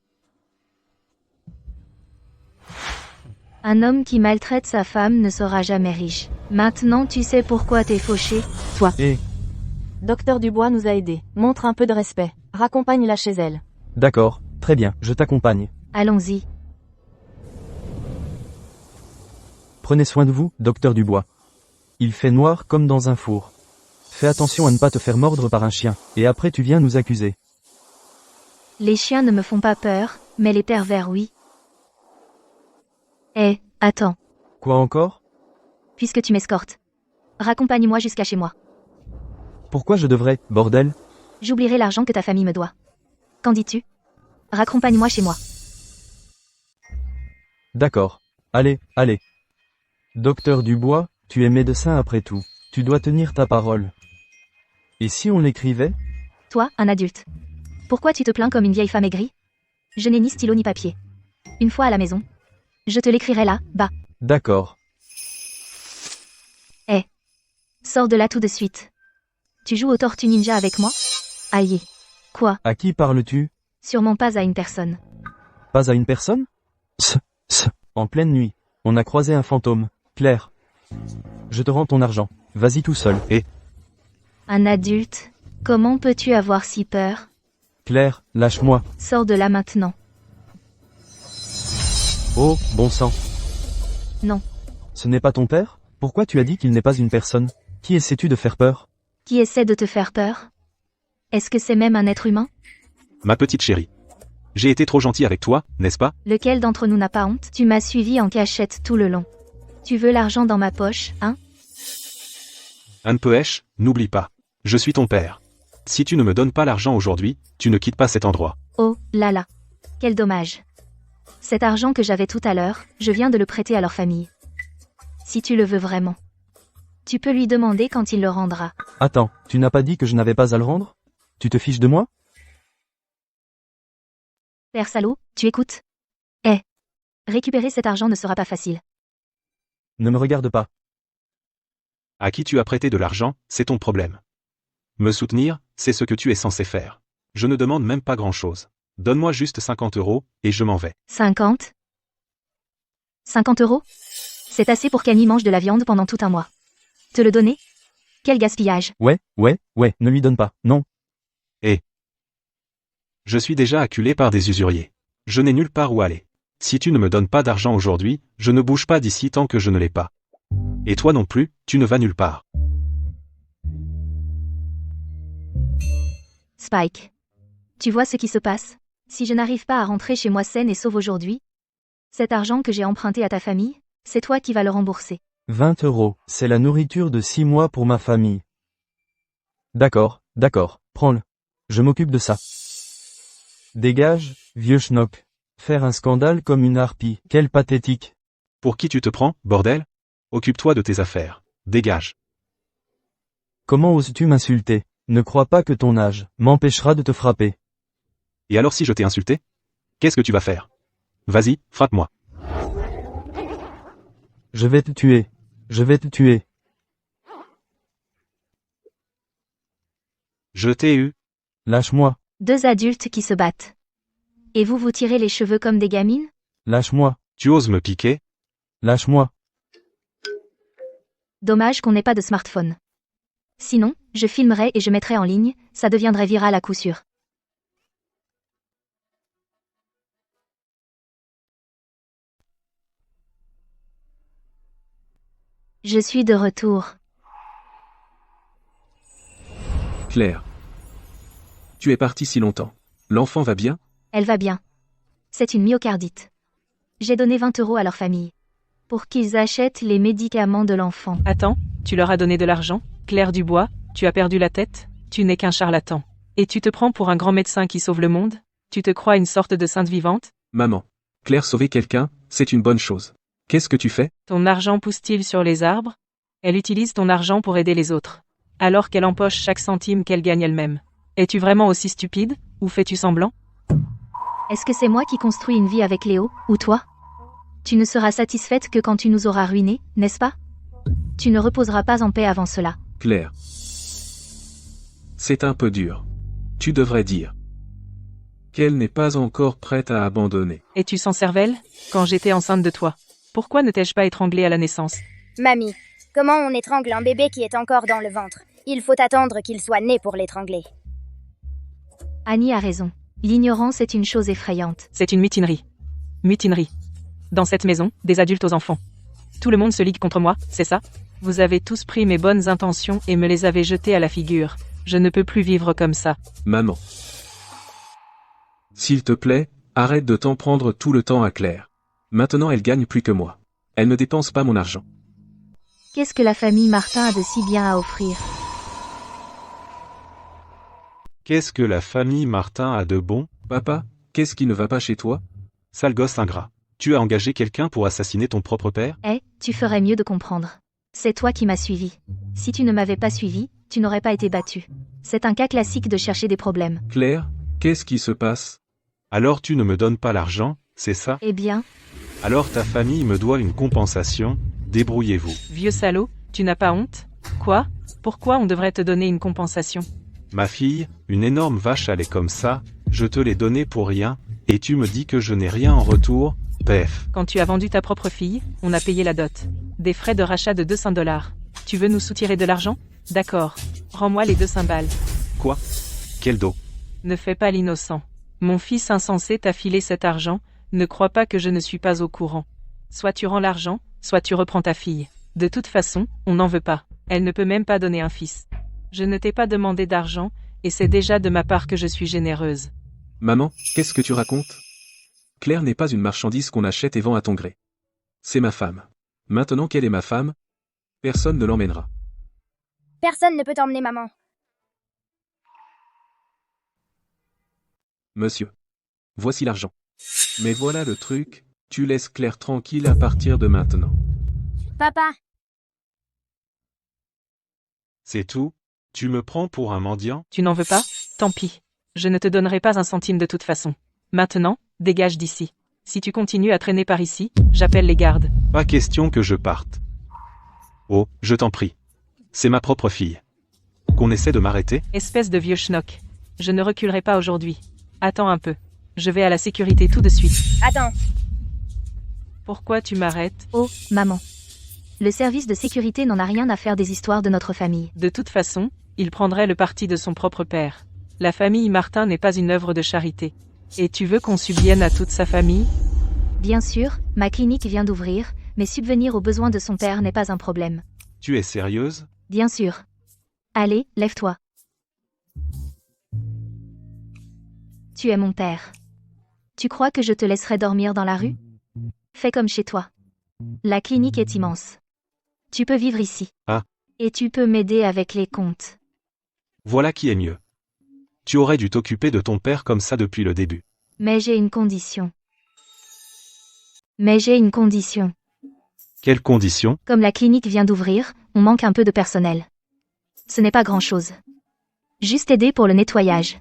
Un homme qui maltraite sa femme ne sera jamais riche. Maintenant tu sais pourquoi t'es fauché? Toi. Et, Docteur Dubois nous a aidés. Montre un peu de respect. Raccompagne-la chez elle. d'accord, très bien, je t'accompagne. Allons-y. Prenez soin de vous, docteur Dubois. Il fait noir comme dans un four. Fais attention à ne pas te faire mordre par un chien, et après tu viens nous accuser. Les chiens ne me font pas peur, mais les pervers oui. Attends. Quoi encore? puisque tu m'escortes. Raccompagne-moi jusqu'à chez moi. Pourquoi je devrais, bordel? J'oublierai l'argent que ta famille me doit. Qu'en dis-tu? Raccompagne-moi chez moi. D'accord. Allez, allez. Docteur Dubois, tu es médecin après tout. Tu dois tenir ta parole. Et si on l'écrivait? Toi, un adulte. Pourquoi tu te plains comme une vieille femme aigrie? Je n'ai ni stylo ni papier. Une fois à la maison, je te l'écrirai là, bas. D'accord. Sors de là tout de suite. Tu joues aux Tortues Ninja avec moi? Aïe. Quoi? À qui parles-tu? Sûrement pas à une personne. Pas à une personne? En pleine nuit, on a croisé un fantôme. Claire. Je te rends ton argent. Vas-y tout seul. Et Un adulte? Comment peux-tu avoir si peur? Claire, lâche-moi. Sors de là maintenant. Oh, bon sang. Non. Ce n'est pas ton père? Pourquoi tu as dit qu'il n'est pas une personne? Qui essaies-tu de faire peur? Qui essaie de te faire peur? Est-ce que c'est même un être humain? Ma petite chérie. J'ai été trop gentil avec toi, n'est-ce pas? Lequel d'entre nous n'a pas honte? Tu m'as suivi en cachette tout le long. Tu veux l'argent dans ma poche, hein? Anne Pehesh, n'oublie pas. Je suis ton père. Si tu ne me donnes pas l'argent aujourd'hui, tu ne quittes pas cet endroit. Oh, là là. Quel dommage. Cet argent que j'avais tout à l'heure, je viens de le prêter à leur famille. Si tu le veux vraiment. Tu peux lui demander quand il le rendra. Attends, tu n'as pas dit que je n'avais pas à le rendre? Tu te fiches de moi? Père salaud, tu écoutes? Récupérer cet argent ne sera pas facile. Ne me regarde pas. À qui tu as prêté de l'argent, c'est ton problème. Me soutenir, c'est ce que tu es censé faire. Je ne demande même pas grand-chose. Donne-moi juste 50 €, et je m'en vais. 50? 50 €? C'est assez pour qu'Annie mange de la viande pendant tout un mois. Te le donner? Quel gaspillage. Ouais, ne lui donne pas, non. Je suis déjà acculé par des usuriers. Je n'ai nulle part où aller. Si tu ne me donnes pas d'argent aujourd'hui, je ne bouge pas d'ici tant que je ne l'ai pas. Et toi non plus, tu ne vas nulle part. Spike. Tu vois ce qui se passe? Si je n'arrive pas à rentrer chez moi saine et sauve aujourd'hui, cet argent que j'ai emprunté à ta famille, c'est toi qui vas le rembourser. 20 €, c'est la nourriture de 6 mois pour ma famille. D'accord, prends-le. Je m'occupe de ça. Dégage, vieux schnock. Faire un scandale comme une harpie, quel pathétique. Pour qui tu te prends, bordel? Occupe-toi de tes affaires. Dégage. Comment oses-tu m'insulter? Ne crois pas que ton âge m'empêchera de te frapper. Et alors si je t'ai insulté? Qu'est-ce que tu vas faire? Vas-y, frappe-moi. Je vais te tuer. Je vais te tuer. Je t'ai eu. Lâche-moi. Deux adultes qui se battent. Et vous vous tirez les cheveux comme des gamines? Lâche-moi. Tu oses me piquer? Lâche-moi. Dommage qu'on n'ait pas de smartphone. Sinon, je filmerais et je mettrais en ligne, ça deviendrait viral à coup sûr. Je suis de retour. Claire. Tu es partie si longtemps. L'enfant va bien? Elle va bien. C'est une myocardite. J'ai donné 20 € à leur famille. Pour qu'ils achètent les médicaments de l'enfant. Attends, tu leur as donné de l'argent? Claire Dubois, tu as perdu la tête? Tu n'es qu'un charlatan. Et tu te prends pour un grand médecin qui sauve le monde? Tu te crois une sorte de sainte vivante? Maman. Claire sauver quelqu'un, c'est une bonne chose. Qu'est-ce que tu fais? Ton argent pousse-t-il sur les arbres? Elle utilise ton argent pour aider les autres. Alors qu'elle empoche chaque centime qu'elle gagne elle-même. Es-tu vraiment aussi stupide, ou fais-tu semblant? Est-ce que c'est moi qui construis une vie avec Léo, ou toi? Tu ne seras satisfaite que quand tu nous auras ruinés, n'est-ce pas? Tu ne reposeras pas en paix avant cela. Claire. C'est un peu dur. Tu devrais dire qu'elle n'est pas encore prête à abandonner. Es-tu sans cervelle? Quand j'étais enceinte de toi. Pourquoi ne t'ai-je pas étranglée à la naissance? Mamie, comment on étrangle un bébé qui est encore dans le ventre? Il faut attendre qu'il soit né pour l'étrangler. Annie a raison. L'ignorance est une chose effrayante. C'est une mutinerie. Mutinerie. Dans cette maison, des adultes aux enfants. Tout le monde se ligue contre moi, c'est ça? Vous avez tous pris mes bonnes intentions et me les avez jetées à la figure. Je ne peux plus vivre comme ça. Maman. S'il te plaît, arrête de t'en prendre tout le temps à Claire. Maintenant elle gagne plus que moi. Elle ne dépense pas mon argent. Qu'est-ce que la famille Martin a de si bien à offrir? Qu'est-ce que la famille Martin a de bon? Papa, qu'est-ce qui ne va pas chez toi? Sale gosse ingrat. Tu as engagé quelqu'un pour assassiner ton propre père? Eh, tu ferais mieux de comprendre. C'est toi qui m'as suivi. Si tu ne m'avais pas suivi, tu n'aurais pas été battu. C'est un cas classique de chercher des problèmes. Claire, qu'est-ce qui se passe? Alors tu ne me donnes pas l'argent, c'est ça? Eh bien, Alors ta famille me doit une compensation, débrouillez-vous. Vieux salaud, tu n'as pas honte? Quoi? Pourquoi on devrait te donner une compensation? Ma fille, une énorme vache allait comme ça, je te l'ai donnée pour rien, et tu me dis que je n'ai rien en retour, pef. Quand tu as vendu ta propre fille, on a payé la dot. Des frais de rachat de 200 $. Tu veux nous soutirer de l'argent? D'accord. Rends-moi les 200 balles. Quoi? Quel dos? Ne fais pas l'innocent. Mon fils insensé t'a filé cet argent, ne crois pas que je ne suis pas au courant. Soit tu rends l'argent, soit tu reprends ta fille. De toute façon, on n'en veut pas. Elle ne peut même pas donner un fils. Je ne t'ai pas demandé d'argent, et c'est déjà de ma part que je suis généreuse. Maman, qu'est-ce que tu racontes? Claire n'est pas une marchandise qu'on achète et vend à ton gré. C'est ma femme. Maintenant qu'elle est ma femme, personne ne l'emmènera. Personne ne peut t'emmener, maman. Monsieur. Voici l'argent. Mais voilà le truc, tu laisses Claire tranquille à partir de maintenant. Papa, C'est tout? Tu me prends pour un mendiant? Tu n'en veux pas? Tant pis. Je ne te donnerai pas un centime de toute façon. Maintenant, dégage d'ici. Si tu continues à traîner par ici, j'appelle les gardes. Pas question que je parte. Oh, je t'en prie. C'est ma propre fille. Qu'on essaie de m'arrêter? Espèce de vieux schnock. Je ne reculerai pas aujourd'hui. Attends un peu. Je vais à la sécurité tout de suite. attends. Pourquoi tu m'arrêtes? oh, maman. Le service de sécurité n'en a rien à faire des histoires de notre famille. De toute façon, il prendrait le parti de son propre père. La famille Martin n'est pas une œuvre de charité. Et tu veux qu'on subvienne à toute sa famille? Bien sûr, ma clinique vient d'ouvrir, mais subvenir aux besoins de son père n'est pas un problème. Tu es sérieuse? Bien sûr. Allez, lève-toi. Tu es mon père. Tu crois que je te laisserai dormir dans la rue? Fais comme chez toi. La clinique est immense. Tu peux vivre ici. Ah. Et tu peux m'aider avec les comptes. Voilà qui est mieux. Tu aurais dû t'occuper de ton père comme ça depuis le début. Mais j'ai une condition. Mais j'ai une condition. Quelles conditions? Comme la clinique vient d'ouvrir, on manque un peu de personnel. Ce n'est pas grand-chose. Juste aider pour le nettoyage.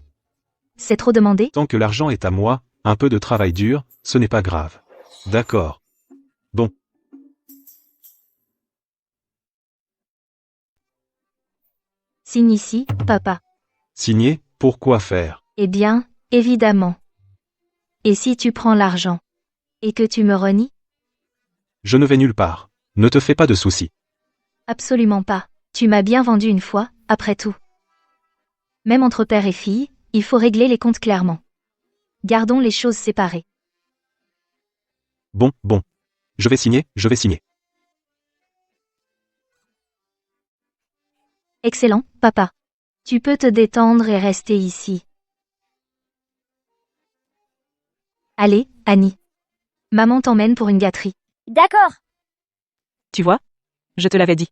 C'est trop demandé? Tant que l'argent est à moi, un peu de travail dur, ce n'est pas grave. D'accord. Bon. Signe ici, papa. Signé, pourquoi faire? Eh bien, évidemment. Et si tu prends l'argent? Et que tu me renies? Je ne vais nulle part. Ne te fais pas de soucis. Absolument pas. Tu m'as bien vendu une fois, après tout. Même entre père et fille, il faut régler les comptes clairement. Gardons les choses séparées. Bon. Je vais signer. Excellent, papa. Tu peux te détendre et rester ici. Allez, Annie. Maman t'emmène pour une gâterie. D'accord. Tu vois? Je te l'avais dit.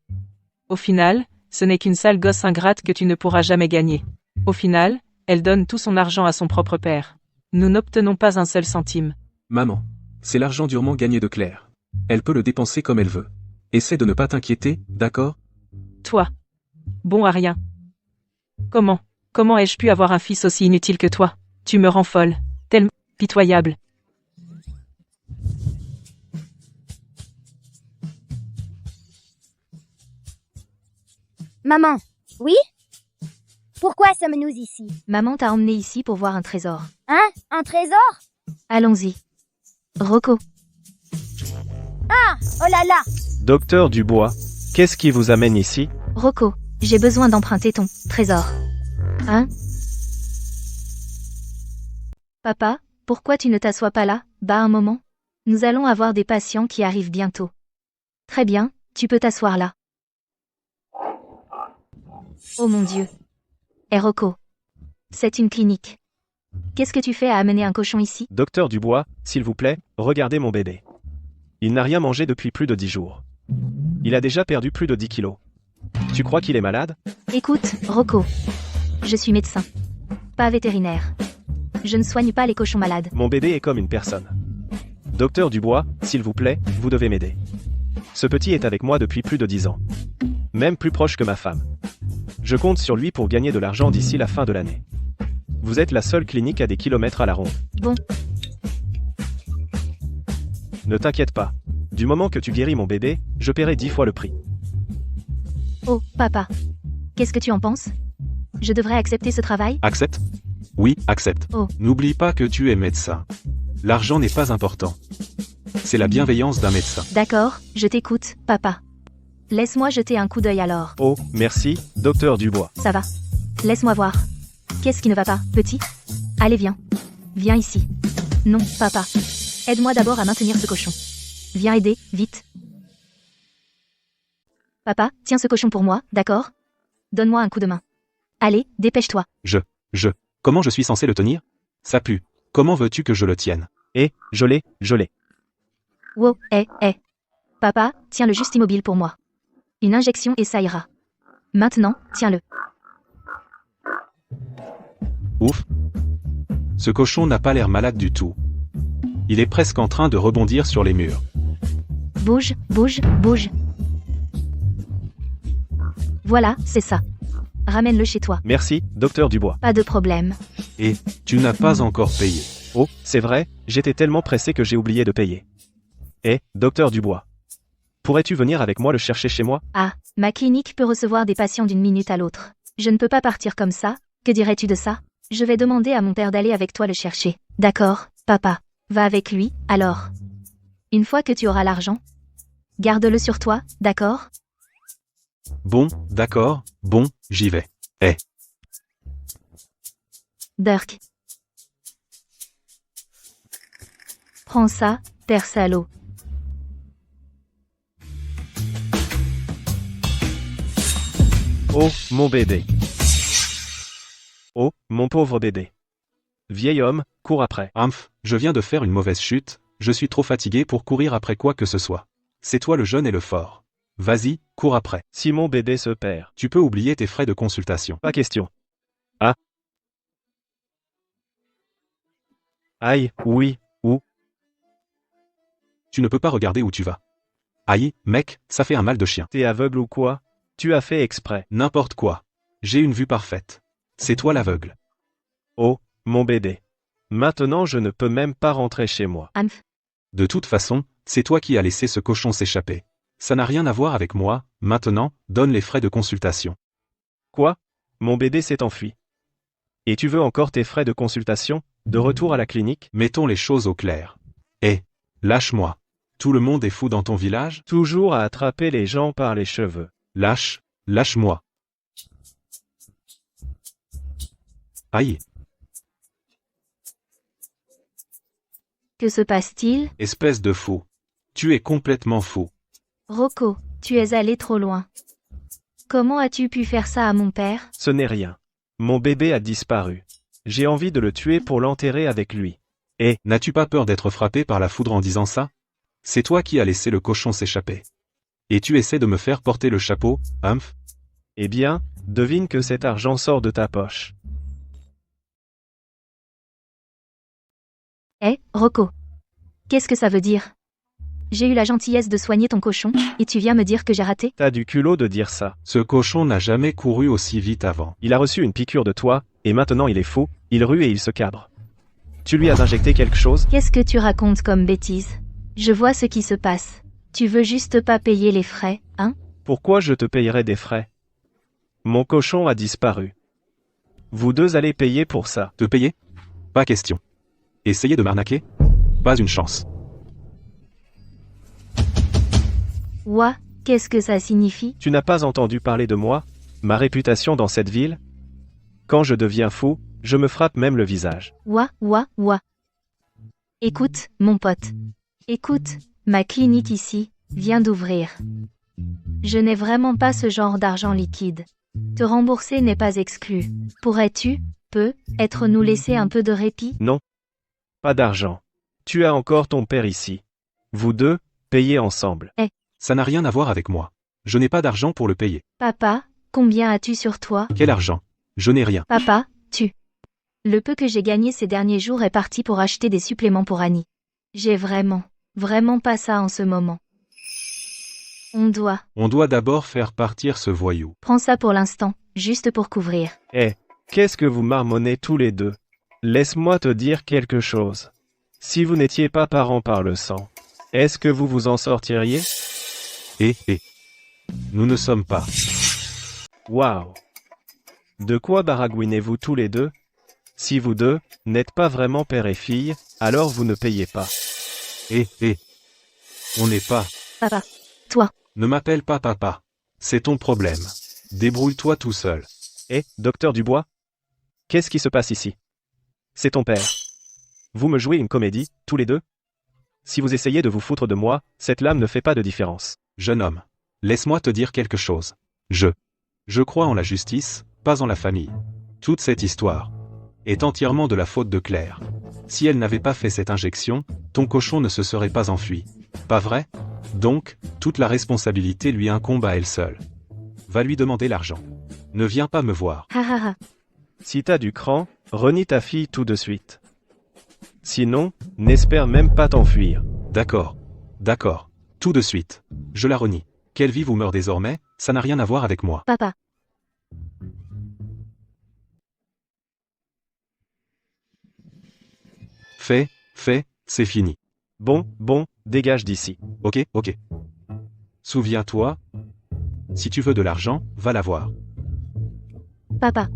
Au final, ce n'est qu'une sale gosse ingrate que tu ne pourras jamais gagner. Au final, elle donne tout son argent à son propre père. Nous n'obtenons pas un seul centime. Maman, c'est l'argent durement gagné de Claire. Elle peut le dépenser comme elle veut. Essaie de ne pas t'inquiéter, d'accord? Toi. Bon à rien. Comment ai-je pu avoir un fils aussi inutile que toi? Tu me rends folle. Tellement pitoyable. Maman, oui? Pourquoi sommes-nous ici? Maman t'a emmené ici pour voir un trésor. Hein? Un trésor? Allons-y. Rocco. Ah! Oh là là! Docteur Dubois, qu'est-ce qui vous amène ici? Rocco, j'ai besoin d'emprunter ton trésor. Hein? Papa, pourquoi tu ne t'assois pas là, bas un moment? Nous allons avoir des patients qui arrivent bientôt. Très bien, tu peux t'asseoir là. Oh mon Dieu. Eh Rocco. C'est une clinique. Qu'est-ce que tu fais à amener un cochon ici? Docteur Dubois, s'il vous plaît, regardez mon bébé. Il n'a rien mangé depuis plus de 10 jours. Il a déjà perdu plus de 10 kilos. Tu crois qu'il est malade? Écoute, Rocco. Je suis médecin. Pas vétérinaire. Je ne soigne pas les cochons malades. Mon bébé est comme une personne. Docteur Dubois, s'il vous plaît, vous devez m'aider. Ce petit est avec moi depuis plus de 10 ans. Même plus proche que ma femme. Je compte sur lui pour gagner de l'argent d'ici la fin de l'année. Vous êtes la seule clinique à des kilomètres à la ronde. Bon. Ne t'inquiète pas. Du moment que tu guéris mon bébé, je paierai 10 fois le prix. Oh, papa. Qu'est-ce que tu en penses? Je devrais accepter ce travail? Accepte? Oui, accepte. Oh. N'oublie pas que tu es médecin. L'argent n'est pas important. C'est la bienveillance d'un médecin. D'accord, je t'écoute, papa. Laisse-moi jeter un coup d'œil alors. Oh, merci, docteur Dubois. Ça va. Laisse-moi voir. Qu'est-ce qui ne va pas, petit? Allez, viens. Viens ici. Non, papa. Aide-moi d'abord à maintenir ce cochon. Viens aider, vite. Papa, tiens ce cochon pour moi, d'accord? Donne-moi un coup de main. Allez, dépêche-toi. Comment je suis censé le tenir? Ça pue. Comment veux-tu que je le tienne? Je l'ai. Wow, Papa, tiens-le juste immobile pour moi. Une injection et ça ira. Maintenant, tiens-le. Ouf. Ce cochon n'a pas l'air malade du tout. Il est presque en train de rebondir sur les murs. Bouge. Voilà, c'est ça. Ramène-le chez toi. Merci, docteur Dubois. Pas de problème. Et, tu n'as pas encore payé. Oh, c'est vrai, j'étais tellement pressé que j'ai oublié de payer. Docteur Dubois. Pourrais-tu venir avec moi le chercher chez moi? Ah, ma clinique peut recevoir des patients d'une minute à l'autre. Je ne peux pas partir comme ça. Que dirais-tu de ça? Je vais demander à mon père d'aller avec toi le chercher. D'accord, papa. Va avec lui, alors. Une fois que tu auras l'argent, garde-le sur toi, d'accord? Bon, d'accord, bon, j'y vais. Dirk. Prends ça, père salaud. Oh, mon bébé. Oh, mon pauvre bébé. Vieil homme, cours après. Humph, je viens de faire une mauvaise chute, je suis trop fatigué pour courir après quoi que ce soit. C'est toi le jeune et le fort. Vas-y, cours après. Si mon bébé se perd. Tu peux oublier tes frais de consultation. Pas question. Ah. Aïe, oui, où? Tu ne peux pas regarder où tu vas. Aïe, mec, ça fait un mal de chien. T'es aveugle ou quoi? Tu as fait exprès. N'importe quoi. J'ai une vue parfaite. C'est toi l'aveugle. Oh, mon bébé. Maintenant je ne peux même pas rentrer chez moi. Humph. De toute façon, c'est toi qui as laissé ce cochon s'échapper. Ça n'a rien à voir avec moi, maintenant, donne les frais de consultation. Quoi? Mon bébé s'est enfui. Et tu veux encore tes frais de consultation? De retour à la clinique? Mettons les choses au clair. Lâche-moi. Tout le monde est fou dans ton village? Toujours à attraper les gens par les cheveux. Lâche-moi. Aïe. Que se passe-t-il? Espèce de fou. Tu es complètement fou. Rocco, tu es allé trop loin. Comment as-tu pu faire ça à mon père? Ce n'est rien. Mon bébé a disparu. J'ai envie de le tuer pour l'enterrer avec lui. N'as-tu pas peur d'être frappé par la foudre en disant ça? C'est toi qui as laissé le cochon s'échapper. Et tu essaies de me faire porter le chapeau, Humph? Eh bien, devine que cet argent sort de ta poche. Rocco. Qu'est-ce que ça veut dire? J'ai eu la gentillesse de soigner ton cochon, et tu viens me dire que j'ai raté? T'as du culot de dire ça. Ce cochon n'a jamais couru aussi vite avant. Il a reçu une piqûre de toi, et maintenant il est fou, il rue et il se cabre. Tu lui as injecté quelque chose? Qu'est-ce que tu racontes comme bêtise? Je vois ce qui se passe. Tu veux juste pas payer les frais, hein? Pourquoi je te payerais des frais? Mon cochon a disparu. Vous deux allez payer pour ça. Te payer? Pas question. Essayer de m'arnaquer? Pas une chance. Ouah, qu'est-ce que ça signifie? Tu n'as pas entendu parler de moi? Ma réputation dans cette ville? Quand je deviens fou, je me frappe même le visage. Ouah. Écoute, mon pote. Écoute, ma clinique ici vient d'ouvrir. Je n'ai vraiment pas ce genre d'argent liquide. Te rembourser n'est pas exclu. Pourrais-tu, peut-être nous laisser un peu de répit? Non. Pas d'argent. Tu as encore ton père ici. Vous deux, payez ensemble. Ça n'a rien à voir avec moi. Je n'ai pas d'argent pour le payer. Papa, combien as-tu sur toi? Quel argent? Je n'ai rien. Papa, Le peu que j'ai gagné ces derniers jours est parti pour acheter des suppléments pour Annie. J'ai vraiment pas ça en ce moment. On doit d'abord faire partir ce voyou. Prends ça pour l'instant, juste pour couvrir. Qu'est-ce que vous marmonnez tous les deux? Laisse-moi te dire quelque chose. Si vous n'étiez pas parents par le sang, est-ce que vous vous en sortiriez? Nous ne sommes pas. Waouh! De quoi baragouinez-vous tous les deux? Si vous deux n'êtes pas vraiment père et fille, alors vous ne payez pas. On n'est pas. Papa, Ne m'appelle pas papa. C'est ton problème. Débrouille-toi tout seul. Docteur Dubois? Qu'est-ce qui se passe ici? C'est ton père. Vous me jouez une comédie, tous les deux? Si vous essayez de vous foutre de moi, cette lame ne fait pas de différence. Jeune homme, laisse-moi te dire quelque chose. Je crois en la justice, pas en la famille. Toute cette histoire est entièrement de la faute de Claire. Si elle n'avait pas fait cette injection, ton cochon ne se serait pas enfui. Pas vrai? Donc, toute la responsabilité lui incombe à elle seule. Va lui demander l'argent. Ne viens pas me voir. Si t'as du cran, renie ta fille tout de suite. Sinon, n'espère même pas t'enfuir. D'accord. Tout de suite. Je la renie. Qu'elle vive ou meure désormais, ça n'a rien à voir avec moi. Papa. Fait, c'est fini. Bon, dégage d'ici. Ok. Souviens-toi, si tu veux de l'argent, va l'avoir. Papa.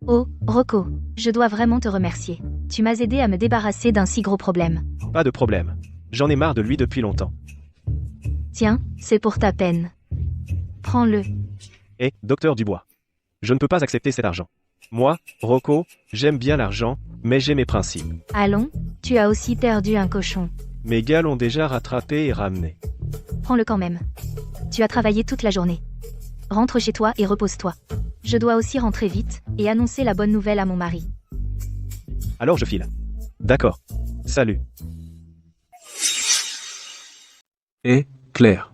Oh, Rocco, je dois vraiment te remercier. Tu m'as aidé à me débarrasser d'un si gros problème. Pas de problème. J'en ai marre de lui depuis longtemps. Tiens, c'est pour ta peine. Prends-le. Docteur Dubois. Je ne peux pas accepter cet argent. Moi, Rocco, j'aime bien l'argent, mais j'ai mes principes. Allons, tu as aussi perdu un cochon. Mes gars l'ont déjà rattrapé et ramené. Prends-le quand même. Tu as travaillé toute la journée. Rentre chez toi et repose-toi. Je dois aussi rentrer vite et annoncer la bonne nouvelle à mon mari. Alors je file. D'accord. Salut. Claire.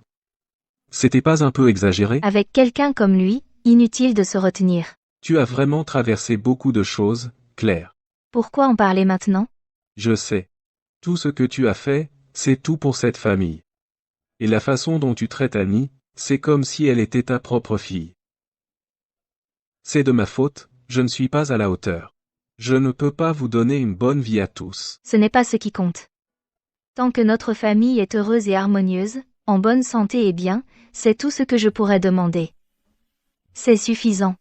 C'était pas un peu exagéré? Avec quelqu'un comme lui, inutile de se retenir. Tu as vraiment traversé beaucoup de choses, Claire. Pourquoi en parler maintenant? Je sais. Tout ce que tu as fait, c'est tout pour cette famille. Et la façon dont tu traites Annie, c'est comme si elle était ta propre fille. C'est de ma faute, je ne suis pas à la hauteur. Je ne peux pas vous donner une bonne vie à tous. Ce n'est pas ce qui compte. Tant que notre famille est heureuse et harmonieuse, en bonne santé et bien, c'est tout ce que je pourrais demander. C'est suffisant.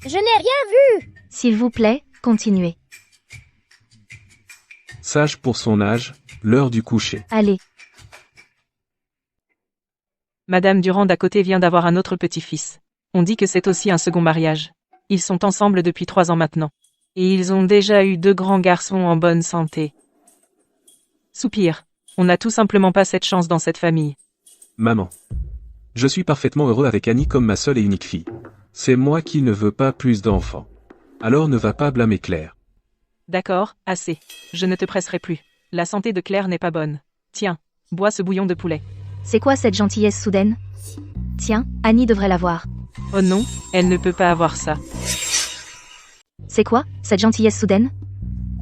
Je n'ai rien vu! S'il vous plaît, continuez. Sage pour son âge, l'heure du coucher. Allez. Madame Durand d'à côté vient d'avoir un autre petit-fils. On dit que c'est aussi un second mariage. Ils sont ensemble depuis 3 ans maintenant. Et ils ont déjà eu 2 grands garçons en bonne santé. Soupir. On n'a tout simplement pas cette chance dans cette famille. Maman. Je suis parfaitement heureux avec Annie comme ma seule et unique fille. C'est moi qui ne veux pas plus d'enfants. Alors ne va pas blâmer Claire. D'accord, assez. Je ne te presserai plus. La santé de Claire n'est pas bonne. Tiens, bois ce bouillon de poulet. C'est quoi cette gentillesse soudaine? Tiens, Annie devrait l'avoir. Oh non, elle ne peut pas avoir ça. C'est quoi, cette gentillesse soudaine?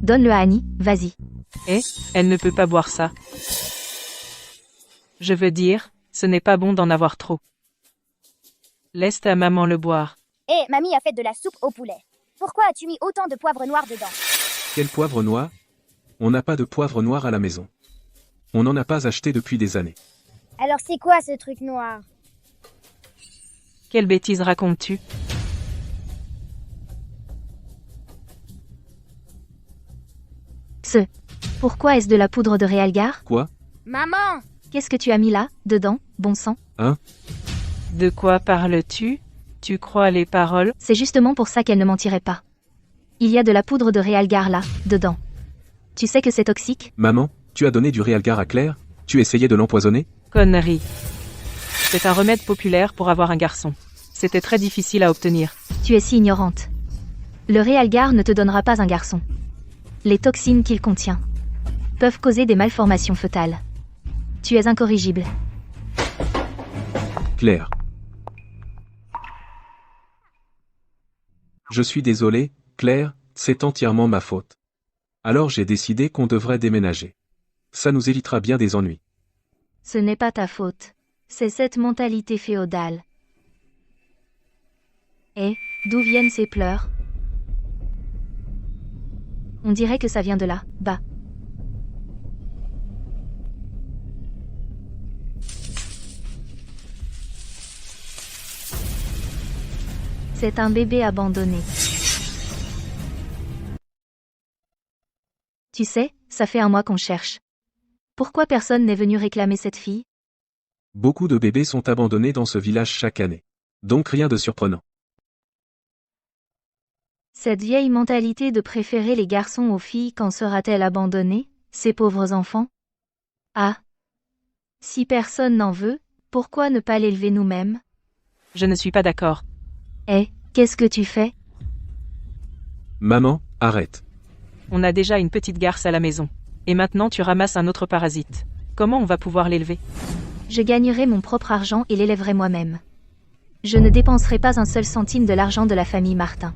Donne-le à Annie, vas-y. Elle ne peut pas boire ça. Je veux dire, ce n'est pas bon d'en avoir trop. Laisse ta maman le boire. Mamie a fait de la soupe au poulet. Pourquoi as-tu mis autant de poivre noir dedans? Quel poivre noir? On n'a pas de poivre noir à la maison. On n'en a pas acheté depuis des années. Alors c'est quoi ce truc noir? Quelle bêtise racontes-tu? Pourquoi est-ce de la poudre de Réalgar? Quoi? Maman! Qu'est-ce que tu as mis là, dedans, bon sang? De quoi parles-tu? Tu crois les paroles? C'est justement pour ça qu'elle ne mentirait pas. Il y a de la poudre de Réalgar là, dedans. Tu sais que c'est toxique? Maman, tu as donné du Réalgar à Claire? Tu essayais de l'empoisonner? Connerie. C'est un remède populaire pour avoir un garçon. C'était très difficile à obtenir. Tu es si ignorante. Le Realgar ne te donnera pas un garçon. Les toxines qu'il contient peuvent causer des malformations fœtales. Tu es incorrigible. Claire. Je suis désolé, Claire, c'est entièrement ma faute. Alors j'ai décidé qu'on devrait déménager. Ça nous évitera bien des ennuis. Ce n'est pas ta faute. C'est cette mentalité féodale. Et, d'où viennent ces pleurs? On dirait que ça vient de là, bas. C'est un bébé abandonné. Tu sais, ça fait un mois qu'on cherche. Pourquoi personne n'est venu réclamer cette fille? Beaucoup de bébés sont abandonnés dans ce village chaque année. Donc rien de surprenant. Cette vieille mentalité de préférer les garçons aux filles quand sera-t-elle abandonnée, ces pauvres enfants? Ah! Si personne n'en veut, pourquoi ne pas l'élever nous-mêmes? Je ne suis pas d'accord. Eh, qu'est-ce que tu fais? Maman, arrête. On a déjà une petite garce à la maison. Et maintenant tu ramasses un autre parasite. Comment on va pouvoir l'élever? Je gagnerai mon propre argent et l'élèverai moi-même. Je ne dépenserai pas un seul centime de l'argent de la famille Martin.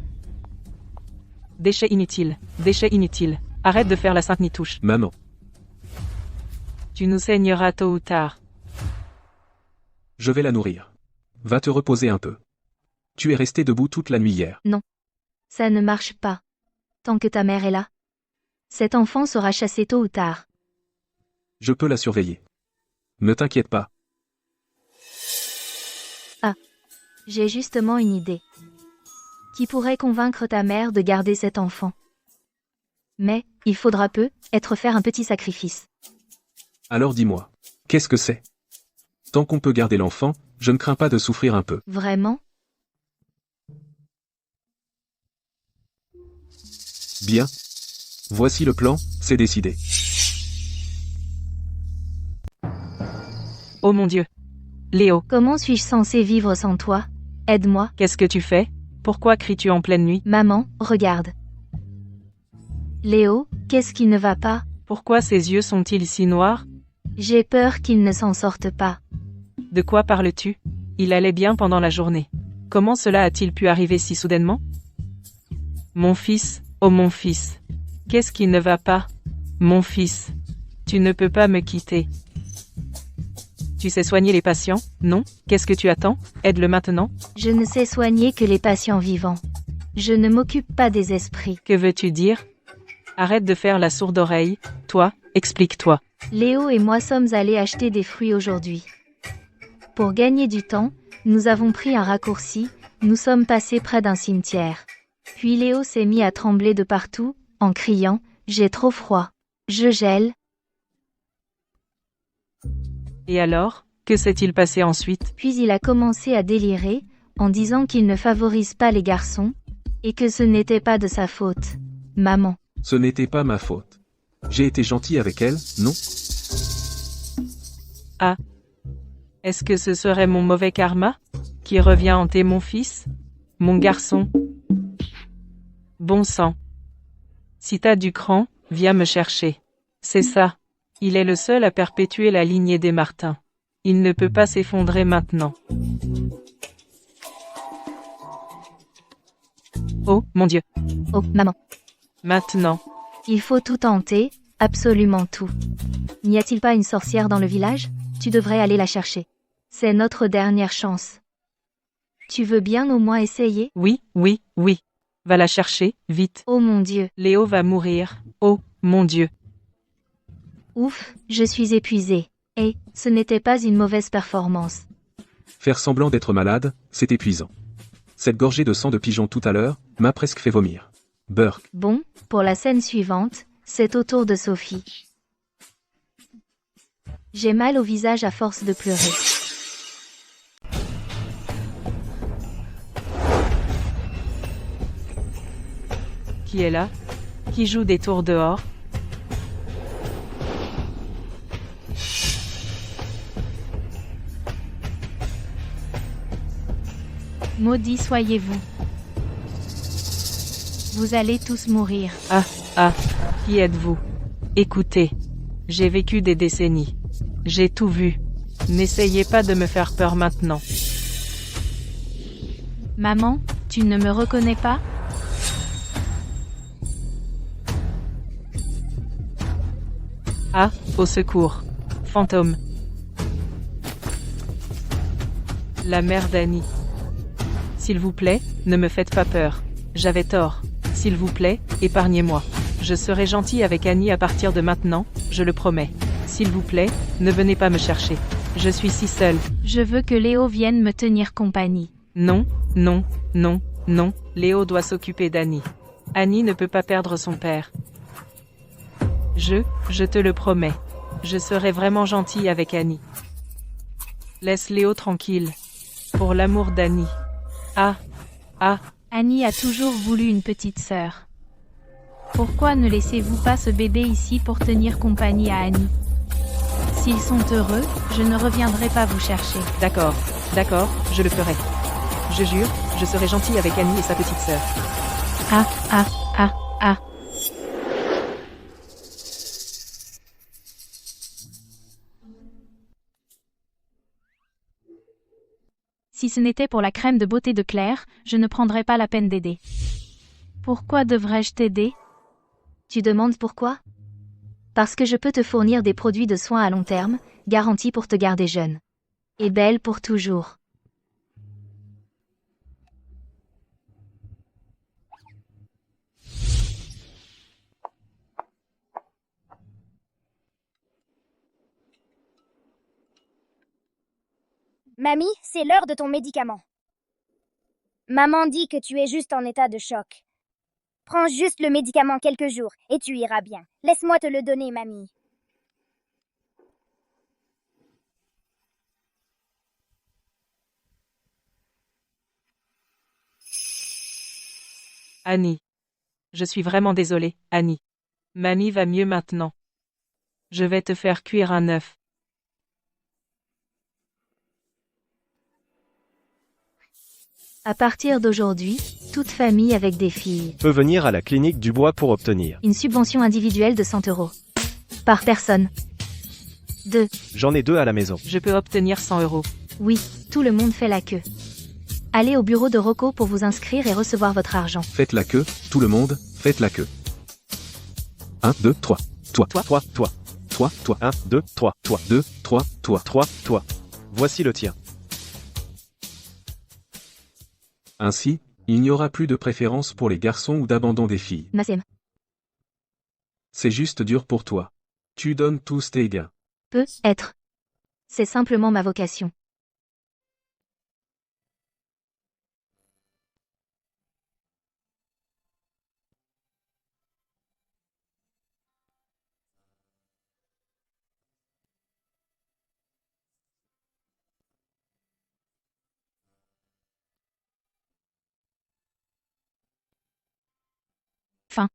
Déchets inutiles. Déchets inutiles. Arrête de faire la sainte nitouche. Maman. Tu nous saigneras tôt ou tard. Je vais la nourrir. Va te reposer un peu. Tu es resté debout toute la nuit hier. Non. Ça ne marche pas. Tant que ta mère est là. Cet enfant sera chassé tôt ou tard. Je peux la surveiller. Ne t'inquiète pas. Ah. J'ai justement une idée. Qui pourrait convaincre ta mère de garder cet enfant? Mais, il faudra peut-être faire un petit sacrifice. Alors dis-moi, qu'est-ce que c'est? Tant qu'on peut garder l'enfant, je ne crains pas de souffrir un peu. Vraiment? Bien. Voici le plan, c'est décidé. Oh mon Dieu. Léo. Comment suis-je censée vivre sans toi? Aide-moi. Qu'est-ce que tu fais? Pourquoi cries-tu en pleine nuit? Maman, regarde. Léo, qu'est-ce qui ne va pas? Pourquoi ses yeux sont-ils si noirs? J'ai peur qu'il ne s'en sorte pas. De quoi parles-tu? Il allait bien pendant la journée. Comment cela a-t-il pu arriver si soudainement? Mon fils, oh mon fils. Qu'est-ce qui ne va pas? Mon fils. Tu ne peux pas me quitter. Tu sais soigner les patients, non? Qu'est-ce que tu attends? Aide-le maintenant. Je ne sais soigner que les patients vivants. Je ne m'occupe pas des esprits. Que veux-tu dire? Arrête de faire la sourde oreille. Toi, explique-toi. Léo et moi sommes allés acheter des fruits aujourd'hui. Pour gagner du temps, nous avons pris un raccourci, nous sommes passés près d'un cimetière. Puis Léo s'est mis à trembler de partout, en criant « J'ai trop froid. Je gèle. » Et alors, que s'est-il passé ensuite? Puis il a commencé à délirer, en disant qu'il ne favorise pas les garçons, et que ce n'était pas de sa faute. Maman. Ce n'était pas ma faute. J'ai été gentil avec elle, non? Ah. Est-ce que ce serait mon mauvais karma? Qui revient hanter mon fils? Mon garçon? Bon sang. Si t'as du cran, viens me chercher. C'est ça. Il est le seul à perpétuer la lignée des Martin. Il ne peut pas s'effondrer maintenant. Oh, mon Dieu. Oh, maman. Maintenant. Il faut tout tenter, absolument tout. N'y a-t-il pas une sorcière dans le village? Tu devrais aller la chercher. C'est notre dernière chance. Tu veux bien au moins essayer? Oui, oui, oui. Va la chercher, vite. Oh mon Dieu. Léo va mourir. Oh, mon Dieu. Ouf, je suis épuisée. Et, ce n'était pas une mauvaise performance. Faire semblant d'être malade, c'est épuisant. Cette gorgée de sang de pigeon tout à l'heure m'a presque fait vomir. Burke. Bon, pour la scène suivante, c'est au tour de Sophie. J'ai mal au visage à force de pleurer. Qui est là? Qui joue des tours dehors? Maudits soyez-vous. Vous allez tous mourir. Ah, qui êtes-vous? Écoutez. J'ai vécu des décennies. J'ai tout vu. N'essayez pas de me faire peur maintenant. Maman, tu ne me reconnais pas? Ah, au secours. Fantôme. La mère d'Annie. S'il vous plaît, ne me faites pas peur. J'avais tort. S'il vous plaît, épargnez-moi. Je serai gentil avec Annie à partir de maintenant, je le promets. S'il vous plaît, ne venez pas me chercher. Je suis si seule. Je veux que Léo vienne me tenir compagnie. Non, non, non, non, Léo doit s'occuper d'Annie. Annie ne peut pas perdre son père. Je te le promets. Je serai vraiment gentil avec Annie. Laisse Léo tranquille. Pour l'amour d'Annie. Ah. Annie a toujours voulu une petite sœur. Pourquoi ne laissez-vous pas ce bébé ici pour tenir compagnie à Annie? S'ils sont heureux, je ne reviendrai pas vous chercher. D'accord, je le ferai. Je jure, je serai gentil avec Annie et sa petite sœur. Ah. Si ce n'était pour la crème de beauté de Claire, je ne prendrais pas la peine d'aider. Pourquoi devrais-je t'aider? Tu demandes pourquoi? Parce que je peux te fournir des produits de soins à long terme, garantis pour te garder jeune. Et belle pour toujours. Mamie, c'est l'heure de ton médicament. Maman dit que tu es juste en état de choc. Prends juste le médicament quelques jours et tu iras bien. Laisse-moi te le donner, mamie. Annie. Je suis vraiment désolée, Annie. Mamie va mieux maintenant. Je vais te faire cuire un œuf. À partir d'aujourd'hui, toute famille avec des filles. Peut venir à la clinique du bois pour obtenir. Une subvention individuelle de 100 €. Par personne. 2. J'en ai 2 à la maison. Je peux obtenir 100 €. Oui, tout le monde fait la queue. Allez au bureau de Rocco pour vous inscrire et recevoir votre argent. Faites la queue, tout le monde, faites la queue. 1, 2, 3. Toi. Toi. 1, 2, 3. Toi. 2, 3, toi. 3. Toi. Voici le tien. Ainsi, il n'y aura plus de préférence pour les garçons ou d'abandon des filles. Massem. C'est juste dur pour toi. Tu donnes tous tes gains. Peut être. C'est simplement ma vocation. Fin.